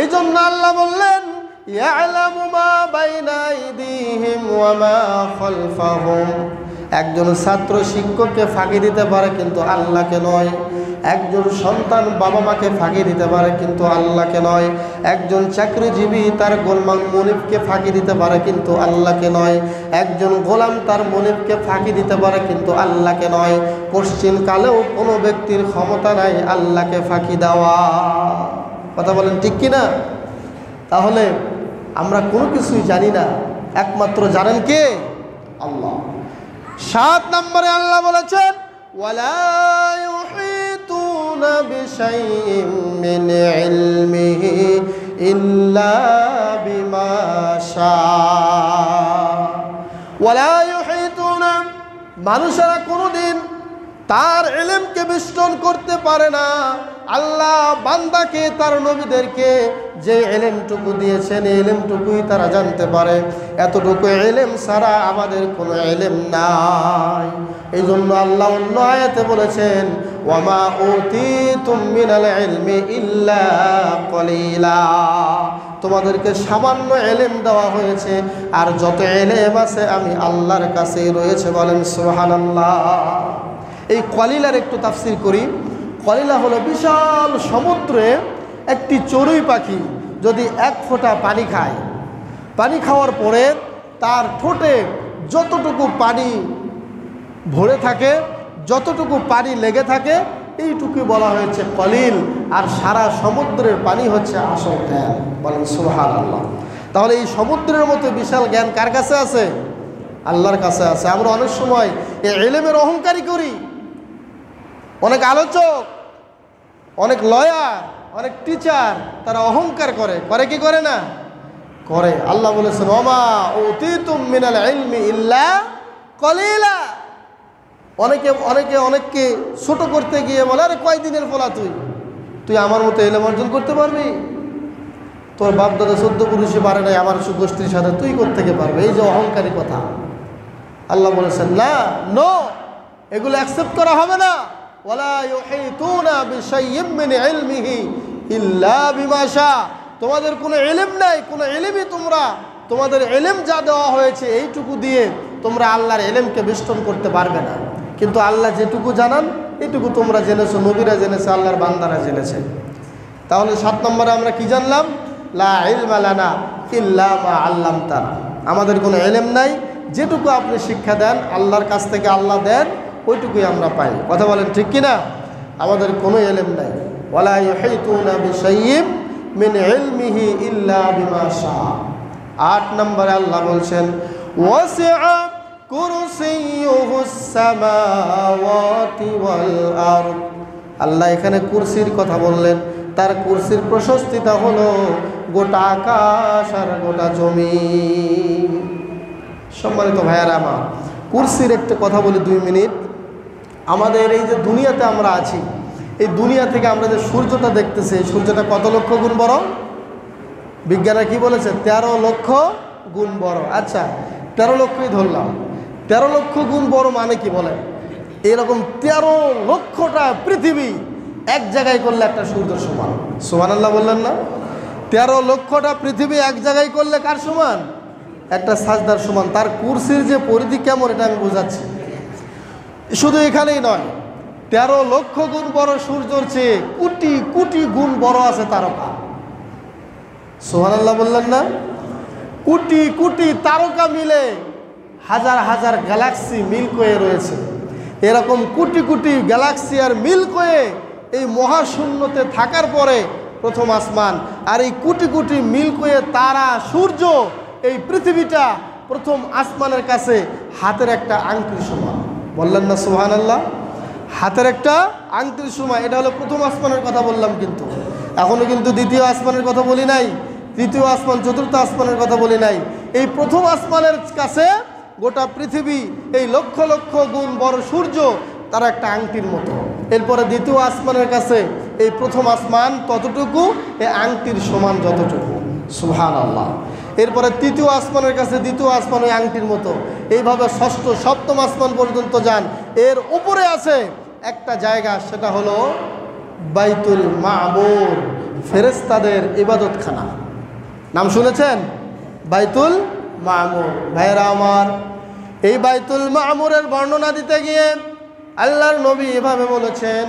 এই জন্য আল্লাহ বললেন, ইয়ালামু মা বাইনা আইদিহিম ওয়া মা খালফাহুম। একজন ছাত্র শিক্ষককে ফাঁকি দিতে পারে কিন্তু আল্লাহকে নয়। একজন সন্তান বাবা মাকে ফাঁকি দিতে পারে কিন্তু আল্লাহকে নয়। একজন চাকরিজীবী তার গোলাম মনিবকে ফাঁকি দিতে পারে কিন্তু আল্লাহকে নয়। একজন গোলাম তার মনিবকে ফাঁকি দিতে পারে কিন্তু আল্লাহকে নয়। পশ্চিম কালেও কোনো ব্যক্তির ক্ষমতা নাই আল্লাহকে ফাঁকি দেওয়া। কথা বলেন ঠিক কি না? তাহলে আমরা কোনো কিছুই জানি না, একমাত্র জানেন কে? আল্লাহ। 7 নম্বরে আল্লাহ বলেছেন, ওয়ালা ইউহিতুনা বিশাইইন মিন ইলমিহি ইল্লা বিমা শাআ। ওয়ালা ইউহিতুনা, মানুষেরা কোনোদিন তার ইলমকে বেষ্টন করতে পারে না। আল্লাহ বান্দাকে, তার নবীদেরকে যে ইলমটুকু দিয়েছেন এই ইলমটুকুই তারা জানতে পারে। এতটুকু ইলম ছাড়া আমাদের কোনো ইলম নাই। এই জন্য আল্লাহ অন্য আয়াতে বলেছেন, ওয়ামা উতিতুম মিনাল ইলমি ইল্লা কলিলা। তোমাদেরকে সামান্য ইলম দেওয়া হয়েছে, আর যত ইলম আছে আমি আল্লাহর কাছেই রয়েছে। বলেন সুবহানাল্লাহ। এই কলিলার একটু তাফসীর করি। কলিলা হলো বিশাল সমুদ্রে একটি চড়ুই পাখি যদি 1 ফোঁটা পানি খায়, পানি খাওয়ার পরে তার ঠোঁটে যতটুকু পানি ভরে থাকে, যতটুকু পানি লেগে থাকে, এইটুকুই বলা হয়েছে কলিল। আর সারা সমুদ্রের পানি হচ্ছে আসল জ্ঞান। বলেন সুবহানাল্লাহ। তাহলে এই সমুদ্রের মতো বিশাল জ্ঞান কার কাছে আছে? আল্লাহর কাছে আছে। আমরা অনেক সময় এই ইলমের অহংকারী করি। অনেক আলোচক, অনেক লয়ার, অনেক টিচার, তারা অহংকার করে। করে কি করে না? করে। আল্লাহ বলেছেন, ওমা উতিতুম মিনাল ইলমি ইল্লা কলিলা। অনেকে ছোট করতে গিয়ে বলে, আরে কয়দিনের ফলা তুই আমার মতো ইলম অর্জন করতে পারবি? তোর বাপ দাদা 14 পুরুষে পারে নাই, আমার সুগোষ্ঠীর সাথে তুই কোত্থেকে পারবে? এই যে অহংকারী কথা, আল্লাহ বলেছেন না, নো, এগুলো অ্যাকসেপ্ট করা হবে না। ওয়ালা ইউহিতুনা বিশাইইম মিন ইলমিহি ইল্লা বিমা শা। তোমাদের কোনো ইলম নাই, কোনো ইলমই তোমাদের ইলম যা দেওয়া হয়েছে এইটুকু দিয়ে তোমরা আল্লাহর ইলমকে বেষ্টন করতে পারবে না। কিন্তু আল্লাহ যেটুকু জানান এইটুকু তোমরা জেনেছো, নবীরা জেনেছে, আল্লাহর বান্দারা জেনেছে। তাহলে 7 নম্বরে আমরা কি জানলাম? লা ইলমা লানা ইল্লা মা আল্লামতানা। আমাদের কোনো ইলম নাই, যেটুকু আপনি শিক্ষা দেন আল্লাহর কাছ থেকে আল্লাহ দেন ওইটুকুই আমরা পাই। কথা বলেন ঠিক কিনা? আমাদের কোনো ইলম নাই। ওয়ালা ইউহিতুনা বিশাইইম মিন ইলমিহি ইল্লা বিমা শাআ। 8 নম্বরে আল্লাহ বলছেন ওয়াসিআ কুরসিয়ুহুস সামাওয়াতি ওয়াল আরদ। আল্লাহ এখানে কুরসির কথা বললেন, তার কুরসির প্রশস্তিটা হলো গোটা আকাশ আর গোটা জমিন। সম্মানিত ভাইয়ারা আমার, কুরসির একটা কথা বলি 2 মিনিট। আমাদের এই যে দুনিয়াতে আমরা আছি, এই দুনিয়া থেকে আমরা যে সূর্যটা দেখতেছি, এই সূর্যটা কত লক্ষ গুণ বড়? বিজ্ঞানীরা কি বলেছে? 13 লক্ষ গুণ বড়। আচ্ছা, 13 লক্ষই ধরলাম, 13 লক্ষ গুণ বড় মানে কি বলেন? এরকম 13 লক্ষটা পৃথিবী এক জায়গায় করলে একটা সূর্য সমান। সুবহানাল্লাহ বললেন না? 13 লক্ষটা পৃথিবী এক জায়গায় করলে কার সমান? একটা সাজদার সমান। তার কুরসির যে পরিধি কেমন এটা আমি বোঝাচ্ছি। শুধু এখানেই নয়, 13 লক্ষ গুণ বড় সূর্যর চেয়ে কোটি কোটি গুণ বড় আছে তারকা। সুবহানাল্লাহ বললেন না? কোটি কোটি তারকা মিলে হাজার হাজার গ্যালাক্সি মিল্কওয়ে রয়েছে। এরকম কোটি কোটি গ্যালাক্সি আর মিল্কওয়ে এই মহাশূন্যতে থাকার পরে প্রথম আসমান, আর এই কোটি কোটি মিল্কওয়ে তারা সূর্য, এই পৃথিবীটা প্রথম আসমানের কাছে হাতের একটা আংটির সমান। বললেন না সুবহানাল্লাহ? হাতের একটা আংটির সমান। এটা হলো প্রথম আসমানের কথা বললাম, কিন্তু এখনো কিন্তু দ্বিতীয় আসমানের কথা বলি নাই, তৃতীয় আসমান, চতুর্থ আসমানের কথা বলি নাই। এই প্রথম আসমানের কাছে গোটা পৃথিবী, এই লক্ষ লক্ষ গুণ বড় সূর্য তারা একটা আংটির মতো। এরপরে দ্বিতীয় আসমানের কাছে এই প্রথম আসমান ততটুকু, এই আংটির সমান যতটুকু। সুবহানাল্লাহ। এরপরে তৃতীয় আসমানের কাছে দ্বিতীয় আসমান ওই আংটির মতো। এইভাবে ষষ্ঠ সপ্তম আসমান পর্যন্ত যান। এর উপরে আছে একটা জায়গা, সেটা হলো বাইতুল মামুর, ফেরেশতাদের ইবাদতখানা। নাম শুনেছেন? বাইতুল মামুর। ভাইরা আমার, এই বাইতুল মামুরের বর্ণনা দিতে গিয়ে আল্লাহর নবী এভাবে বলেছেন,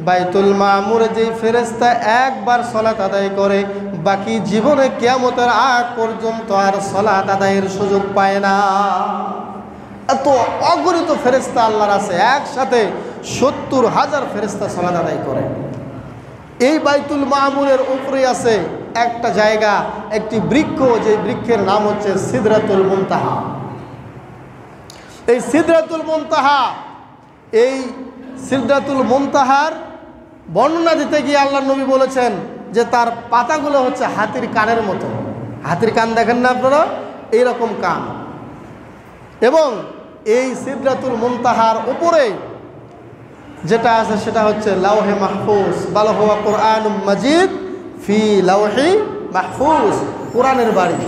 বাইতুল মামুরে যেই ফেরেশতা একবার সালাত আদায় করে, বাকি জীবনে কিয়ামতের আগ পর্যন্ত আর সালাত আদায়ের সুযোগ পায় না। এত অগণিত ফেরেশতা আল্লাহর আছে, একসাথে 70,000 ফেরেশতা সালাত আদায় করে। এই বাইতুল মামুরের উপরে আছে একটা জায়গা, একটি বৃক্ষ, যে বৃক্ষের নাম হচ্ছে সিদরাতুল মুনতাহা। এই সিদরাতুল মুনতাহা, এই সিদরাতুল মুনতাহার বর্ণনা দিতে গিয়ে আল্লাহর নবী বলেছেন যে তার পাতাগুলো হচ্ছে হাতির কানের মতো। হাতির কান দেখেন না আপনারা? এইরকম কান। এবং এই সিদরাতুল মুনতাহার উপরে যেটা আছে সেটা হচ্ছে লাওহে মাহফুজ, বাল হুয়া কুরআনুম মাজিদ ফি লাওহি মাহফুজ, কোরআনের বাড়ি।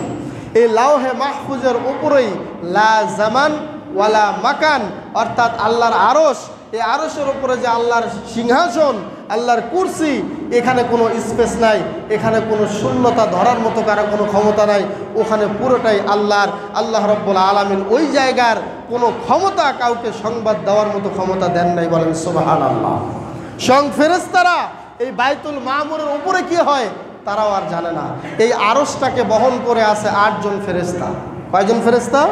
এই লাওহে মাহফুজের উপরেই লা জামান ওয়ালা মাকান, অর্থাৎ আল্লাহর আরশ, এই আরশের উপরে যে আল্লাহর সিংহাসন, আল্লাহর কুরসি, এখানে কোনো স্পেস নাই, এখানে কোনো শূন্যতা ধরার মতো কারো কোনো ক্ষমতা নাই। ওখানে পুরোটাই আল্লাহর। আল্লাহ রাব্বুল আলামিন ওই জায়গার কোনো ক্ষমতা কাউকে সংবাদ দেওয়ার মতো ক্ষমতা দেন নাই। বলেন সুবহানাল্লাহ। স্বয়ং ফেরেশতারা এই বাইতুল মামুরের উপরে কি হয় তারাও আর জানে না। এই আরশটাকে বহন করে আছে 8 জন ফেরেশতা। কয়জন ফেরেশতা?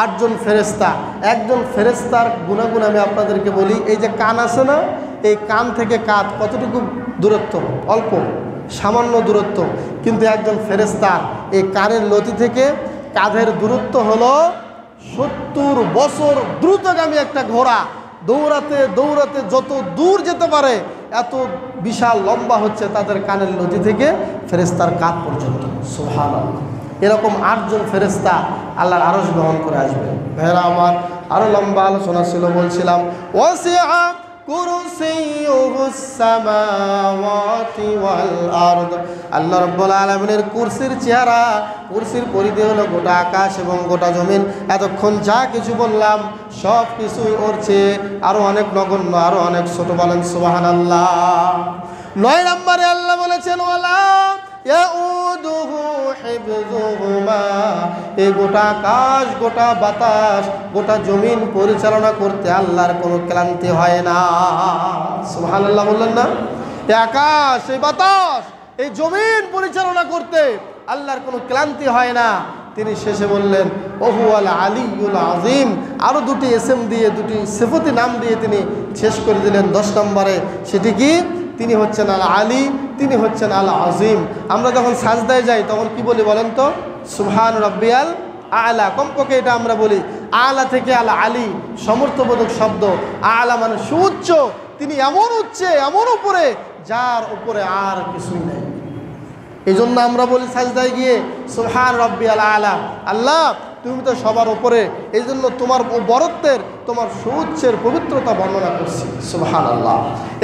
8 জন ফেরেশতা। একজন ফেরেশতার গুণাগুণ আমি আপনাদেরকে বলি। এই যে কান আছে না, এই কান থেকে কাঁধ কতটুকু দূরত্ব? অল্প, সামান্য দূরত্ব। কিন্তু একজন ফেরেশতার এই কানের লতি থেকে কাঁধের দূরত্ব হলো 70 বছর দ্রুতগামী একটা ঘোড়া দৌড়াতে দৌড়াতে যত দূর যেতে পারে, এত বিশাল লম্বা হচ্ছে তাদের কানের লতি থেকে ফেরেশতার কাঁধ পর্যন্ত। সুবহানাল্লাহ। এরকম 8 জন ফেরেশতা আল্লাহর আরশ বহন করে আসবে। ভাইরা আমার, আরো লম্বা আলোচনা ছিল, বলছিলাম ওয়াসিআ কুরসিয়ুহুস সামাওয়াতি ওয়াল আরদ। আল্লাহ রাব্বুল আলামিনের কুরসির চেহারা, কুরসির পরিধি হলো গোটা আকাশ এবং গোটা জমিন। এতক্ষণ যা কিছু বললাম সব কিছুই ওর চেয়ে আরো অনেক নগণ্য, আরো অনেক ছোট। বলেন সুবহানাল্লাহ। 9 নম্বরে আল্লাহ বলেছেন ওয়ালা ইয়াউদুহু হিফযুহুমা। এই গোটা আকাশ, গোটা বাতাস, গোটা জমিন পরিচালনা করতে আল্লাহর কোনো ক্লান্তি হয় না। সুবহানাল্লাহ বললেন না? এই আকাশ, এই বাতাস, এই জমিন পরিচালনা করতে আল্লাহর কোনো ক্লান্তি হয় না। তিনি শেষে বললেন ওহু আল আলিউল আজিম, আরও দুটি এসএম দিয়ে, দুটি সিফতি নাম দিয়ে তিনি শেষ করে দিলেন 10 নম্বরে। সেটি কি? তিনি হচ্ছেন আল আলী, তিনি হচ্ছেন আল আজিম। আমরা যখন সাজদায় যাই তখন কি বলি বলেন তো? সুবহান রাব্বিয়াল আলা। কমপক্ষে এটা আমরা বলি। আলা থেকে আল আলী সমর্থবোধক শব্দ। আলা মানে সুউচ্চ, তিনি এমন উচ্চে, এমন উপরে, যার উপরে আর কিছুই নেই। এই জন্য আমরা বলি সাজদায় গিয়ে সুবহান রাব্বিয়াল আলা, আল্লাহ তুমি তো সবার উপরে, এই জন্য তোমার বরত্বের, তোমার সুউচ্চের পবিত্রতা বর্ণনা করছি। সুবহানাল্লাহ।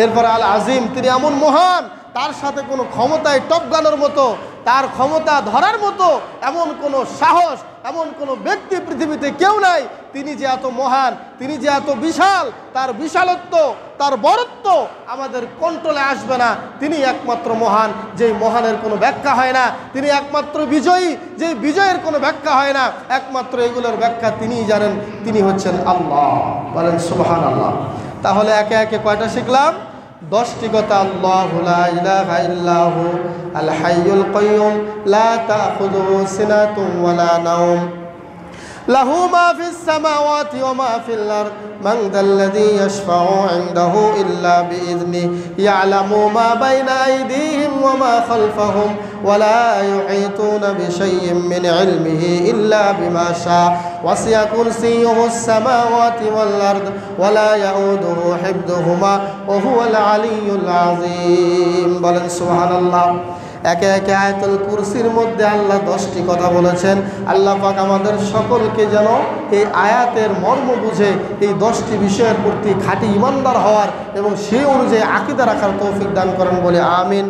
এরপরে আল আজিম, তিনি এমন মহান, তার সাথে কোনো ক্ষমতায় টপগানোর মতো, তার ক্ষমতা ধরার মতো এমন কোনো সাহস, এমন কোনো ব্যক্তি পৃথিবীতে কেউ নাই। তিনি যে এত মহান, তিনি যে এত বিশাল, তার বিশালত্ব, তার বরত্ব আমাদের কন্ট্রোলে আসবে না। তিনি একমাত্র মহান, যেই মহানের কোনো ব্যাখ্যা হয় না। তিনি একমাত্র বিজয়ী, যেই বিজয়ের কোনো ব্যাখ্যা হয় না। একমাত্র এগুলোর ব্যাখ্যা তিনিই জানেন। তিনি হচ্ছেন আল্লাহ। বলেন সুবহানাল্লাহ। তাহলে একে একে কয়টা শিখলাম? 10টি কথা। আল্লাহু লা ইলাহা ইল্লাহু আল হাইয়ুল কাইয়ুম লা তাখুযুহু সিনাতুন ওয়ালা নাওম লাহু মা ফিস সামাওয়াতি ওয়া মা ফিল আরদ মান যাল্লাযী ইয়াশফাউ ইনদাহু ইল্লা বিইذনিহি ইয়ালামু মা বাইনা আইদিহিম ওয়া মা খালফাহুম ওয়া লা ইউহীতুনা বিশাইইন মিন ইলমিহি ইল্লা বিমা শাআ ওয়াসি'a কুরসিয়্যুহুস সামাওয়াতি ওয়াল আরদ ওয়া লা ইয়াউদুহু হিফযুহুমা ওয়া হুয়াল আলিয়্যুল আযীম। বলেন সুবহানাল্লাহ। একে একে আয়াতুল কুরসির মধ্যে আল্লাহ 10টি কথা বলেছেন। আল্লাহ পাক আমাদের সকলকে যেন এই আয়াতের মর্ম বুঝে এই 10টি বিষয়ের প্রতি খাঁটি ইমানদার হওয়ার এবং সেই অনুযায়ী আকীদা রাখার তৌফিক দান করেন বলে আমিন।